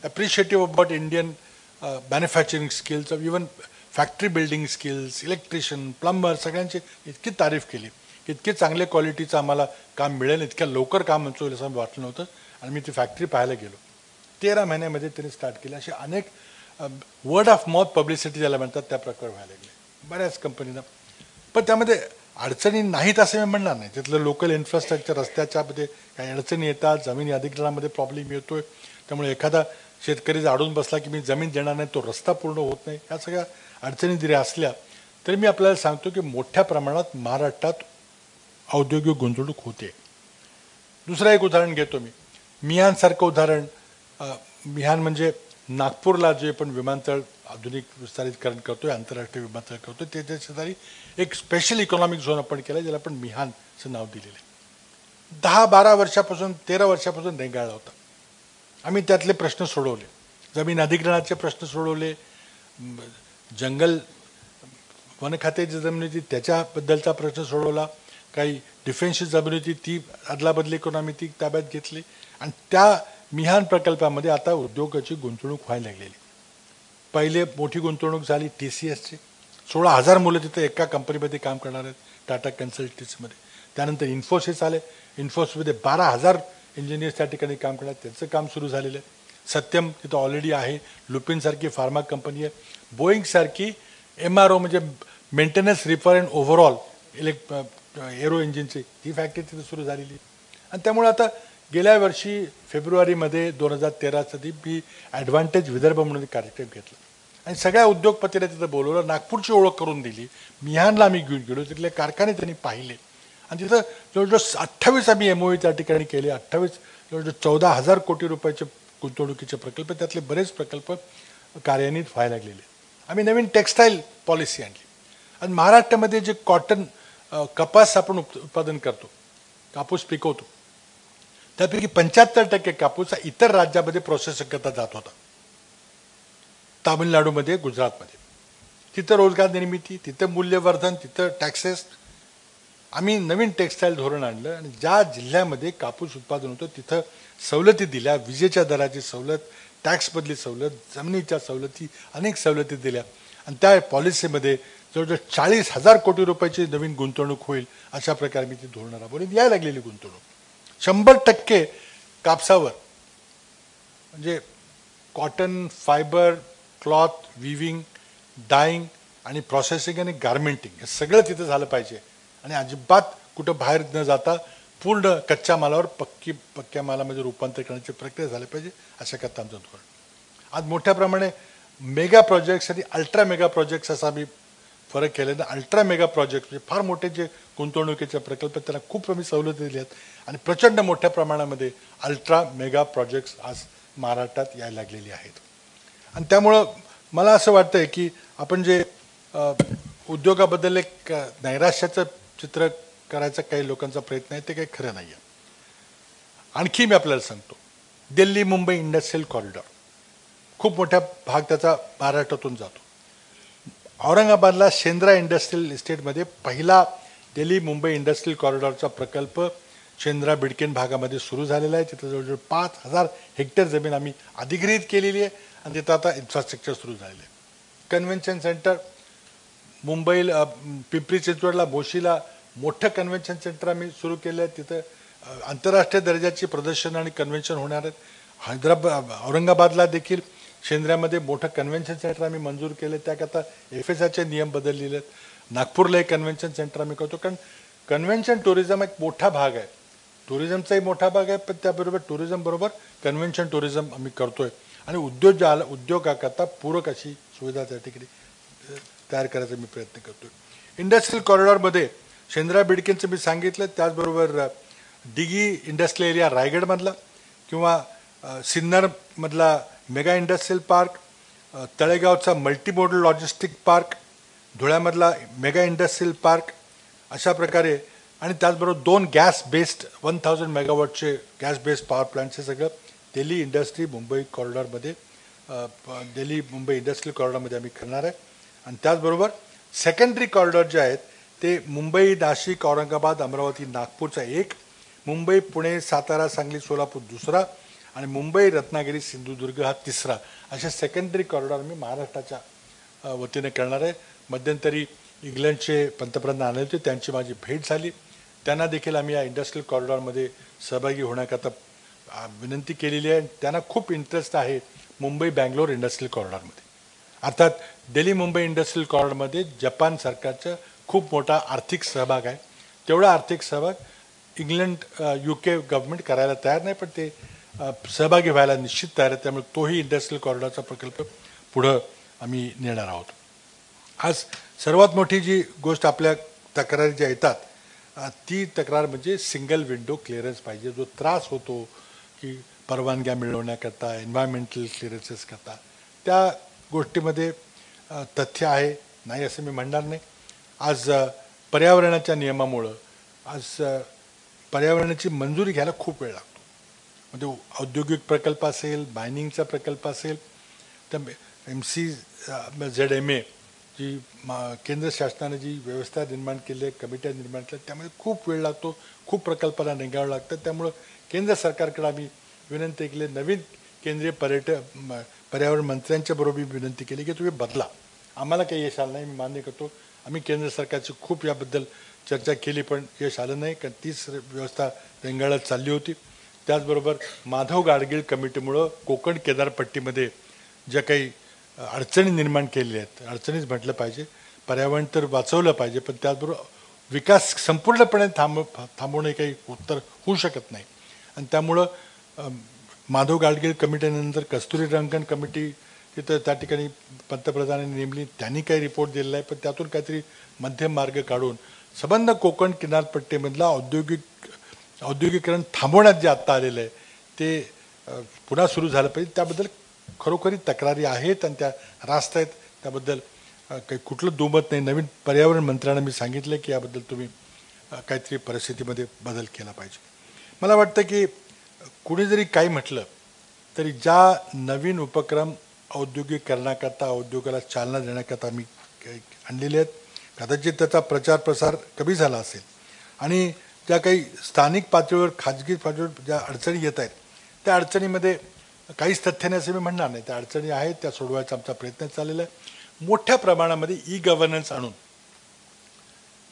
appreciative about Indian manufacturing skills, even factory building skills, electrician, plumber, सगळ्यांची इतकी तारीफ केली. इतके चांगले क्वालिटीचं आम्हाला काम मिळेल, इतक्या लवकर काम होईल असं वाटलं नव्हतं. आणि मी ती फॅक्टरी पाहायला गेलो. 13 महिन्यामध्ये त्यांनी स्टार्ट केली. असे अनेक वर्ड ऑफ माउथ पब्लिसिटी ज्याला म्हणतात त्या प्रकार व्हायला लागले बऱ्याच कंपनीना. पण त्यामध्ये अडचणी नाहीत असं मी म्हणणार नाही. तिथलं लोकल इन्फ्रास्ट्रक्चर, रस्त्याच्यामध्ये काही अडचणी येतात, जमिनी अधिग्रहणामध्ये प्रॉब्लेम येतोय, त्यामुळे एखादा शेतकरी अडून बसला की मी जमीन देणार नाही, तो रस्ता पूर्ण होत नाही, ह्या सगळ्या अडचणी जरी असल्या तरी मी आपल्याला सांगतो की मोठ्या प्रमाणात महाराष्ट्रात औद्योगिक गुंतवणूक होते. दुसरं एक उदाहरण घेतो मी, मिहानसारखं उदाहरण. मिहान म्हणजे नागपूरला जे पण विमानतळ आधुनिक विस्तारितकरण करतोय, आंतरराष्ट्रीय विमानतळ करतोय, त्याच्या शेजारी एक स्पेशल इकॉनॉमिक झोन आपण केला, ज्याला आपण मिहानचं नाव दिलेलं आहे. 10-12 वर्षापासून 13 वर्षापासून रेंगाळला होता. आम्ही त्यातले प्रश्न सोडवले, जमीन अधिग्रहणाचे प्रश्न सोडवले, जंगल वन खात्याची जमीन होती त्याच्याबद्दलचा प्रश्न सोडवला, काही डिफेन्सची जमीन होती ती अदलाबदली करून आम्ही ती ताब्यात घेतली. आणि त्या मिहान प्रकल्पामध्ये आता उद्योगाची गुंतवणूक व्हायला लागलेली. पहिले मोठी गुंतवणूक झाली TCSची, 16,000 मुलं तिथं एका कंपनीमध्ये काम करणार आहेत, टाटा कन्सल्टन्सीमध्ये. त्यानंतर इन्फोसिस आले, इन्फोसिसमध्ये 12,000 इंजिनियर्स त्या ठिकाणी काम करणार, त्याचं काम सुरू झालेलं आहे. सत्यम तिथं ऑलरेडी आहे, लुपिनसारखी फार्मा कंपनी आहे, बोईंगसारखी MRO म्हणजे maintenance repair and overall aero इंजिनची ती फॅक्टरी तिथं सुरू झालेली. आणि त्यामुळे आता गेल्या वर्षी फेब्रुवारीमध्ये 2013 मी ॲडव्हान्टेज विदर्भ म्हणून कार्यक्रम घेतला आणि सगळ्या उद्योगपतीला तिथं बोलवलं, नागपूरची ओळख करून दिली. मिहानला आम्ही घेऊन गेलो, तिथले कारखाने त्यांनी पाहिले आणि तिथं जवळजवळ 28 आम्ही MOU त्या ठिकाणी केले. 28 जवळजवळ 14,000 कोटी रुपयाचे गुंतवणुकीचे प्रकल्प, त्यातले बरेच प्रकल्प कार्यान्वित व्हायला लागलेले. आम्ही नवीन टेक्स्टाईल पॉलिसी आणली आणि महाराष्ट्रामध्ये जे कॉटन कपास आपण उत्पादन करतो, कापूस पिकवतो, त्यापैकी 75% कापूस हा इतर राज्यामध्ये प्रोसेस करता जात होता, तामिळनाडूमध्ये, गुजरातमध्ये. तिथं रोजगार निर्मिती, तिथं मूल्यवर्धन, तिथं टॅक्सेस. आम्ही नवीन टेक्स्टाईल धोरण आणलं आणि ज्या जिल्ह्यामध्ये कापूस उत्पादन होतं तिथं सवलती दिल्या, विजेच्या दराची सवलत, टॅक्समधली सवलत, जमिनीच्या सवलती, अनेक सवलती दिल्या. आणि त्या पॉलिसीमध्ये जवळजवळ 40,000 कोटी रुपयाची नवीन गुंतवणूक होईल अशा प्रकारे मी ती धोरणं राबवली. यायला लागलेली गुंतवणूक 100% कापसावर, म्हणजे cotton, fibre, cloth, weaving, dyeing आणि प्रोसेसिंग आणि गार्मेंटिंग हे सगळं तिथं झालं पाहिजे. आणि अजिबात कुठं बाहेर न जाता पूर्ण कच्च्या मालावर पक्क्या मालामध्ये रूपांतर करण्याची प्रक्रिया झाली पाहिजे, अशा करता आमचं धोरण. आज मोठ्या प्रमाणे मेगा प्रोजेक्ट्स आणि अल्ट्रा मेगा प्रोजेक्ट्स असा आम्ही फरक केलेला. अल्ट्रा मेगा प्रोजेक्ट म्हणजे फार मोठे जे गुंतवणुकीचे प्रकल्प, त्यांना खूप कमी सवलती दिल्या आहेत आणि प्रचंड मोठ्या प्रमाणामध्ये अल्ट्रा मेगा प्रोजेक्ट्स आज महाराष्ट्रात यायला लागलेली आहेत. आणि त्यामुळं मला असं वाटतं आहे की आपण जे उद्योगाबद्दल एक नैराश्याचं चित्र करायचा काही लोकांचा प्रयत्न आहे, ते काही खरं नाही आहे. आणखी मी आपल्याला सांगतो, दिल्ली मुंबई इंडस्ट्रियल कॉरिडॉर खूप मोठा भाग त्याचा महाराष्ट्रातून जातो. औरंगाबादला शेंद्रा इंडस्ट्रियल इस्टेटमध्ये पहिला दिल्ली मुंबई इंडस्ट्रियल कॉरिडॉरचा प्रकल्प शेंद्रा बिडकेन भागामध्ये सुरू झालेला आहे. तिथं जवळजवळ 5,000 हेक्टर जमीन आम्ही अधिग्रहित केलेली आहे आणि तिथं आता इन्फ्रास्ट्रक्चर सुरू झालेलं आहे. कन्व्हेन्शन सेंटर मुंबईला, पिंपरी चिंचवडला, बोशीला मोठं कन्व्हेन्शन सेंटर आम्ही सुरू केलं आहे. तिथं आंतरराष्ट्रीय दर्जाची प्रदर्शनं आणि कन्व्हेन्शन होणार आहेत. औरंगाबादला देखील शेंद्र्यामध्ये मोठं कन्व्हेन्शन सेंटर आम्ही मंजूर केलं, त्याकरता FSIचे नियम बदललेले आहेत. नागपूरला एक कन्व्हेन्शन सेंटर आम्ही करतो, कारण कन्व्हेन्शन टुरिझम एक मोठा भाग आहे. टुरिझमचाही मोठा भाग आहे, पण त्याबरोबर टुरिझम बरोबर कन्व्हेन्शन टुरिझम आम्ही करतोय आणि उद्योगाकरता पूरक अशी सुविधा त्या ठिकाणी तयार करायचा मी प्रयत्न करतोय. इंडस्ट्रियल कॉरिडॉरमध्ये शेंद्रा बिडकींचं मी सांगितलं, त्याचबरोबर दिघी इंडस्ट्रियल एरिया रायगडमधला किंवा सिन्नरमधला मेगा इंडस्ट्रियल पार्क, तळेगावचा मल्टीमोडल लॉजिस्टिक पार्क, धुळ्यामधला मेगा इंडस्ट्रियल पार्क, अशा प्रकारे आणि त्याचबरोबर 2 गॅस बेस्ड 1000 मेगावॉटचे गॅस बेस्ड पॉवर प्लांटचे सगळं दिल्ली इंडस्ट्री मुंबई कॉरिडॉरमध्ये दिल्ली मुंबई इंडस्ट्रियल कॉरिडॉरमध्ये आम्ही करणार आहे. आणि त्याचबरोबर सेकंडरी कॉरिडॉर जे आहेत ते मुंबई नाशिक औरंगाबाद अमरावती नागपूरचा एक, मुंबई पुणे सातारा सांगली सोलापूर दुसरा आणि मुंबई रत्नागिरी सिंधुदुर्ग हा तिसरा, असे सेकंडरी कॉरिडॉर मी महाराष्ट्राच्या वतीने करणार आहे. मध्यंतरी इंग्लंडचे पंतप्रधान आले होते, त्यांची माझी भेट झाली. त्यांना देखील आम्ही या इंडस्ट्रियल कॉरिडॉरमध्ये सहभागी होण्याकरता विनंती केलेली आहे. त्यांना खूप इंटरेस्ट आहे मुंबई बँगलोर इंडस्ट्रियल कॉरिडॉरमध्ये. अर्थात दिल्ली मुंबई इंडस्ट्रियल कॉरिडॉरमध्ये जपान सरकारचा खूप मोठा आर्थिक सहभाग आहे. तेवढा आर्थिक सहभाग इंग्लंड UK गव्हर्नमेंट करायला तयार नाही, पण ते सहभागी व्हायला निश्चित तयार आहे. त्यामुळे तोही इंडस्ट्रियल कॉरिडॉरचा प्रकल्प पुढं आम्ही नेणार आहोत. आज सर्वात मोठी जी गोष्ट आपल्या तक्रारी ज्या येतात ती तक्रार म्हणजे सिंगल विंडो क्लिअरन्स पाहिजे. जो त्रास होतो की परवानग्या मिळवण्याकरता एन्व्हायरमेंटल क्लिअरन्सेस करता, त्या गोष्टीमध्ये तथ्य आहे नाही असं मी म्हणणार नाही. आज पर्यावरणाच्या नियमामुळं आज पर्यावरणाची मंजुरी घ्यायला खूप वेळ लागतो. म्हणजे औद्योगिक प्रकल्प असेल, मायनिंगचा प्रकल्प असेल, तर MCZMA जी केंद्र शासनाने जी व्यवस्था निर्माण केली आहे, कमिट्या निर्माण केल्या, त्यामध्ये खूप वेळ लागतो, खूप प्रकल्पाला निघावं लागतं. त्यामुळं केंद्र सरकारकडे आम्ही विनंती केली, नवीन केंद्रीय पर्यावरण मंत्र्यांच्या बरोबर विनंती केली की तुम्ही बदला. आम्हाला काही यश आलं नाही, मी मान्य करतो. आम्ही केंद्र सरकारची खूप याबद्दल चर्चा केली, पण यश आलं नाही, कारण तीच व्यवस्था रेंगाळत चालली होती. त्याचबरोबर माधव गाडगीळ कमिटीमुळं कोकण किनारपट्टीमध्ये ज्या काही अडचणी निर्माण केलेल्या आहेत, अडचणीच म्हटलं पाहिजे, पर्यावरण तर वाचवलं पाहिजे, पण त्याचबरोबर विकास संपूर्णपणे थांबवणे काही उत्तर होऊ शकत नाही. आणि त्यामुळं माधव गाडगीळ कमिटीनंतर कस्तुरीरंगन कमिटी तिथं त्या ठिकाणी पंतप्रधानांनी नेमली, त्यांनी काही रिपोर्ट दिलेला आहे, पण त्यातून काहीतरी मध्यम मार्ग काढून संबंध कोकण किनारपट्टीमधला औद्योगिकरण थांबवण्यात जे आत्ता आलेलं आहे ते पुन्हा सुरू झालं पाहिजे. त्याबद्दल खरोखरी तक्रारी आहेत आणि त्या रास्त आहेत, त्याबद्दल काही कुठलं दुमत नाही. नवीन पर्यावरण मंत्र्यांना मी सांगितलं की याबद्दल तुम्ही काहीतरी परिस्थितीमध्ये बदल केला पाहिजे. मला वाटतं की कुणी जरी काही म्हटलं तरी ज्या नवीन उपक्रम औद्योगिकरणाकरता उद्योगाला चालना देण्याकरता आम्ही आणलेले आहेत, कदाचित त्याचा प्रचार प्रसार कमी झाला असेल आणि ज्या काही स्थानिक पातळीवर खाजगी पातळीवर ज्या अडचणी येत आहेत त्या अडचणीमध्ये काहीच तथ्य नाही असं मी म्हणणार नाही. त्या अडचणी आहेत, त्या सोडवायचा आमचा प्रयत्न चाललेला आहे. मोठ्या प्रमाणामध्ये गव्हर्नन्स आणून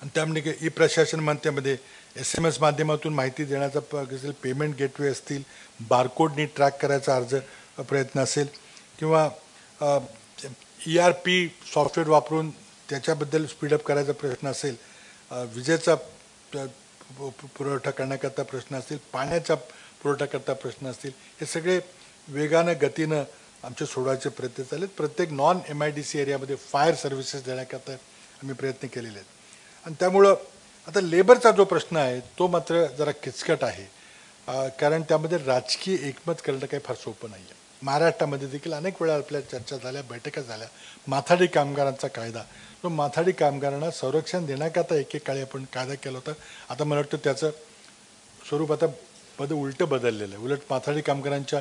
आणि त्यामध्ये प्रशासन माध्यमामध्ये SMS माध्यमातून माहिती देण्याचा असेल, पेमेंट गेटवे असतील, बारकोडनी ट्रॅक करायचा प्रयत्न असेल किंवा ERP सॉफ्टवेअर वापरून त्याच्याबद्दल स्पीडअप करायचा प्रयत्न असेल, विजेचा पुरवठा करण्याकरता प्रश्न असतील, पाण्याचा पुरवठा करता प्रश्न असतील, हे सगळे वेगानं गतीनं आमचे सोडवायचे प्रयत्न चालेत. प्रत्येक नॉन MIDC एरियामध्ये फायर सर्व्हिसेस देण्याकरता आम्ही प्रयत्न केलेले आहेत. आणि त्यामुळं आता लेबरचा जो प्रश्न आहे तो मात्र जरा किचकट आहे, कारण त्यामध्ये राजकीय एकमत करणं काही फार सोपं नाही आहे. महाराष्ट्रामध्ये देखील अनेक वेळा आपल्या चर्चा झाल्या, बैठका झाल्या. माथाडी कामगारांचा कायदा, तो माथाडी कामगारांना संरक्षण देण्याकरता एकेकाळी आपण कायदा केला होता. आता मला वाटतं त्याचं स्वरूप आता उलटं बदललेलं आहे. उलट माथाडी कामगारांच्या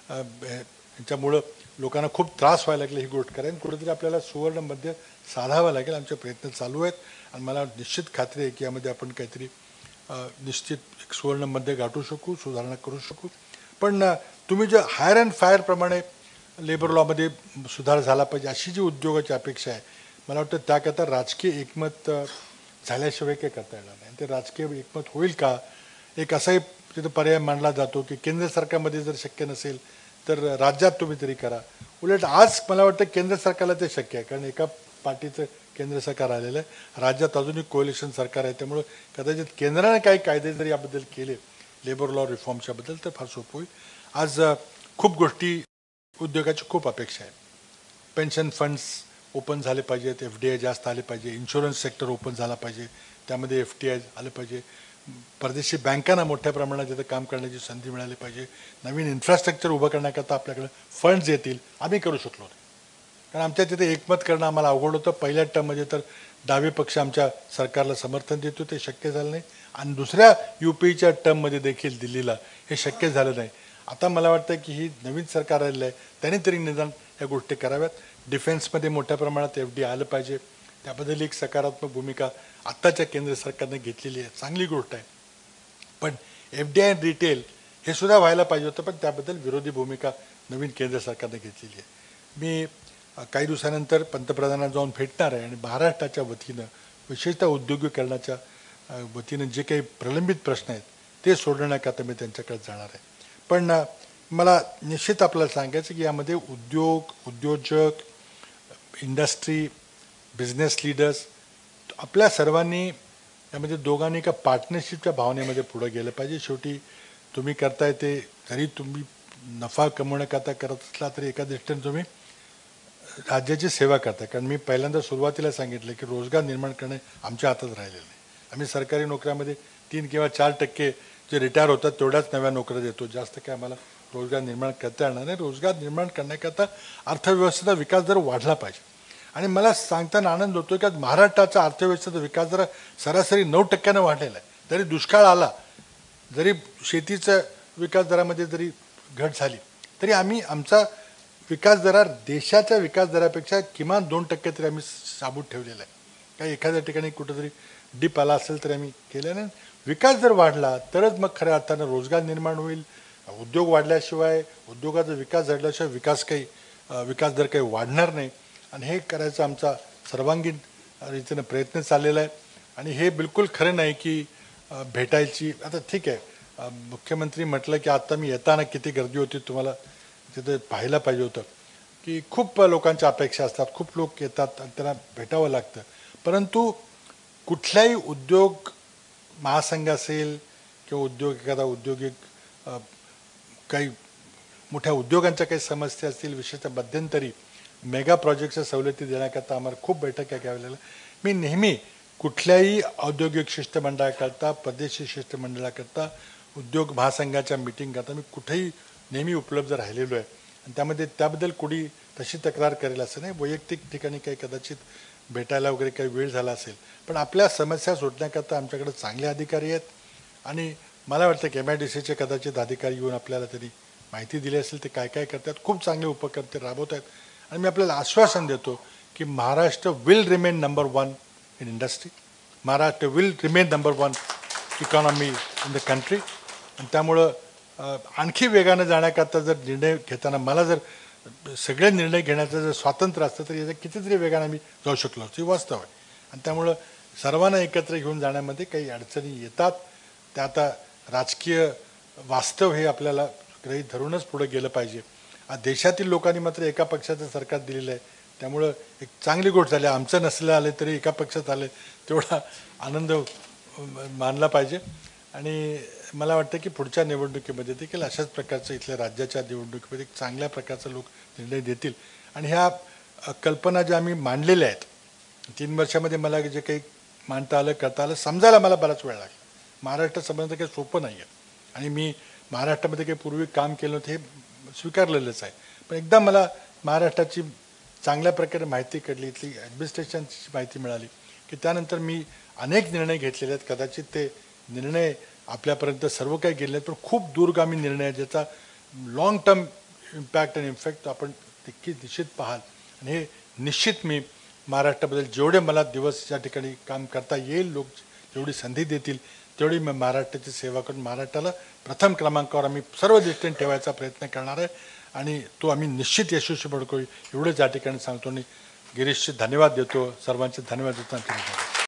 ह्याच्यामुळं लोकांना खूप त्रास व्हायला लागला ही गोष्ट करायला. कुठेतरी आपल्याला सुवर्ण मध्य साधावं लागेल. आमचे प्रयत्न चालू आहेत आणि मला निश्चित खात्री आहे की यामध्ये आपण काहीतरी निश्चित एक सुवर्ण मध्य गाठू शकू, सुधारणा करू शकू. पण तुम्ही जे हायर अँड फायर प्रमाणे लेबर लॉमध्ये सुधार झाला पाहिजे अशी जी उद्योगाची अपेक्षा आहे, मला वाटतं त्याकरता राजकीय एकमत झाल्याशिवाय काही करता येणार नाही. ते राजकीय एकमत होईल का, एक असाही तिथं पर्याय मांडला जातो की केंद्र सरकारमध्ये जर शक्य नसेल तर राज्यात तुम्ही तरी करा. उलट आज मला वाटतं केंद्र सरकारला ते शक्य आहे, कारण एका पार्टीचं केंद्र सरकार आलेलं आहे, राज्यात अजूनही कोएलिशन सरकार आहे. त्यामुळं कदाचित केंद्राने काही कायदे जर याबद्दल केले लेबर लॉ रिफॉर्मच्या बद्दल तर फार सोपं होईल. आज खूप गोष्टी उद्योगाची खूप अपेक्षा आहे. पेन्शन फंड्स ओपन झाले पाहिजेत, FDI जास्त आले पाहिजे, इन्शुरन्स सेक्टर ओपन झाला पाहिजे, त्यामध्ये FTI आलं पाहिजे, परदेशी बँकांना मोठ्या प्रमाणात तिथं काम करण्याची संधी मिळाली पाहिजे, नवीन इन्फ्रास्ट्रक्चर उभं करण्याकरता आपल्याकडे फंड्स येतील. आम्ही करू शकलो नाही, कारण आमच्या तिथे एकमत करणं आम्हाला अवघड होतं. पहिल्या टर्ममध्ये तर डावे पक्ष आमच्या सरकारला समर्थन देत होते, शक्य झालं नाही. आणि दुसऱ्या UPच्या टर्ममध्ये देखील दिल्लीला हे शक्य झालं नाही. आता मला वाटतं की ही नवीन सरकार आलेलं आहे, त्यांनी तरी निदान या गोष्टी कराव्यात. डिफेन्समध्ये मोठ्या प्रमाणात FDI आलं पाहिजे, त्याबद्दल एक सकारात्मक भूमिका आत्ताच्या केंद्र सरकारने घेतलेली आहे, चांगली गोष्ट आहे. पण FDI आणि रिटेल हे सुद्धा व्हायला पाहिजे होतं, पण त्याबद्दल विरोधी भूमिका नवीन केंद्र सरकारने घेतलेली आहे. मी काही दिवसानंतर पंतप्रधानांना जाऊन भेटणार आहे आणि महाराष्ट्राच्या वतीनं विशेषतः उद्योगीकरणाच्या वतीनं जे काही प्रलंबित प्रश्न आहेत ते सोडवण्याकरता मी त्यांच्याकडे जाणार आहे. पण मला निश्चित आपल्याला सांगायचं की यामध्ये उद्योजक, इंडस्ट्री, बिझनेस लीडर्स आपल्या सर्वांनी यामध्ये दोघांनी एका पार्टनरशिपच्या भावनेमध्ये पुढे गेलं पाहिजे. शेवटी तुम्ही करताय ते जरी तुम्ही नफा कमवण्याकरता करत असला तरी एका दृष्टीने तुम्ही राज्याची सेवा करताय. कारण मी पहिल्यांदा सुरुवातीला सांगितलं की रोजगार निर्माण करणे आमच्या हातात राहिलेलं नाही. आम्ही सरकारी नोकऱ्यामध्ये 3 किंवा 4% जे रिटायर होतात तेवढ्याच नव्या नोकऱ्या देतो, जास्त काय आम्हाला रोजगार निर्माण करता येणार नाही. रोजगार निर्माण करण्याकरता अर्थव्यवस्थेचा विकास जर वाढला पाहिजे. आणि मला सांगताना आनंद होतो की आज महाराष्ट्राचा अर्थव्यवस्थेचा विकास जरा सरासरी 9% वाढलेला आहे. जरी दुष्काळ आला, जरी शेतीचा विकास दरामध्ये जरी घट झाली, तरी आम्ही आमचा विकास दरा देशाच्या विकास दरापेक्षा किमान 2% तरी आम्ही साबूत ठेवलेला आहे. काही एखाद्या ठिकाणी कुठंतरी डिप आला असेल तरी आम्ही केलं नाही. विकास जर वाढला तरच मग खऱ्या अर्थानं रोजगार निर्माण होईल. उद्योग वाढल्याशिवाय, उद्योगाचा विकास झाल्याशिवाय विकास दर काही वाढणार नाही. आणि हे करायचा आमचा सर्वांगीण रीतीनं प्रयत्न चाललेला आहे. आणि हे बिलकुल खरं नाही की भेटायची आता ठीक आहे. मुख्यमंत्री म्हटलं की आता मी येताना किती गर्दी होती तुम्हाला तिथे पाहायला पाहिजे होतं, की खूप लोकांच्या अपेक्षा असतात, खूप लोक येतात आणि त्यांना भेटावं लागतं. परंतु कुठल्याही उद्योग महासंघ असेल किंवा एखादा औद्योगिक काही मोठ्या उद्योगांच्या काही समस्या असतील, विशेषतः मध्यंतरी मेगा प्रोजेक्टच्या सवलती देण्याकरता आम्हाला खूप बैठका घ्याव्या लागल्या. मी नेहमी कुठल्याही औद्योगिक शिष्टमंडळाकरता, परदेशी शिष्टमंडळाकरता, उद्योग महासंघाच्या मीटिंग करता मी कुठेही नेहमी उपलब्ध राहिलेलो आहे. आणि त्याबद्दल कोणी तशी तक्रार करेल असं नाही. वैयक्तिक ठिकाणी काही कदाचित भेटायला वगैरे काही वेळ झाला असेल, पण आपल्या समस्या सोडण्याकरता आमच्याकडे चांगले अधिकारी आहेत. आणि मला वाटतं की MIDCचे कदाचित अधिकारी येऊन आपल्याला तरी माहिती दिली असेल ते काय काय करतात. खूप चांगले उपक्रम ते राबवत आहेत. आणि मी आपल्याला आश्वासन देतो की Maharashtra will remain number 1 in industry. Maharashtra will remain number 1 economy in the country. आणि त्यामुळं आणखी वेगानं जाण्याकरता जर निर्णय घेताना मला जर सगळे निर्णय घेण्याचं जर स्वातंत्र्य असतं तर याच्या कितीतरी वेगानं आम्ही जाऊ शकलो असतो, हे वास्तव आहे. आणि त्यामुळं सर्वांना एकत्र घेऊन जाण्यामध्ये काही अडचणी येतात. त्या आता राजकीय वास्तव हे आपल्याला गृहीत धरूनच पुढे गेलं पाहिजे. देशातील लोकांनी मात्र एका पक्षाचं सरकार दिलेलं आहे, त्यामुळं एक चांगली गोष्ट झाली. आमचं नसलं आले तरी एका पक्षात आले तेवढा आनंद मानला पाहिजे. आणि मला वाटतं की पुढच्या निवडणुकीमध्ये देखील अशाच प्रकारचं इथल्या राज्याच्या निवडणुकीमध्ये एक चांगल्या प्रकारचा लोक निर्णय देतील. आणि ह्या कल्पना ज्या आम्ही मांडलेल्या आहेत 3 वर्षामध्ये मला जे काही मांडता आलं, करता आलं, समजायला मला बराच वेळ लागला. महाराष्ट्र समजणं काही सोपं नाही आहे. आणि मी महाराष्ट्रामध्ये काही पूर्वी काम केलं होतं हे स्वीकारलेलंच आहे. पण एकदा मला महाराष्ट्राची चांगल्या प्रकारे माहिती कळली, इथली ॲडमिनिस्ट्रेशनची माहिती मिळाली की त्यानंतर मी अनेक निर्णय घेतलेले आहेत. कदाचित ते निर्णय आपल्यापर्यंत सर्व काही गेले आहेत, पण खूप दूरगामी निर्णय आहेत ज्याचा लॉंग टर्म इम्पॅक्ट आणि इफेक्ट आपण नक्की निश्चित पाहाल. आणि हे निश्चित मी महाराष्ट्राबद्दल जेवढे मला दिवस या ठिकाणी काम करता येईल, लोक जेवढी संधी देतील तेवढी मी महाराष्ट्राची सेवा करून महाराष्ट्राला प्रथम क्रमांकावर आम्ही सर्व दृष्टीने ठेवायचा प्रयत्न करणार आहे. आणि तो आम्ही निश्चित यशस्वी पडको एवढंच या ठिकाणी सांगतो. आणि गिरीशचे धन्यवाद देतो, सर्वांचे धन्यवाद देतो.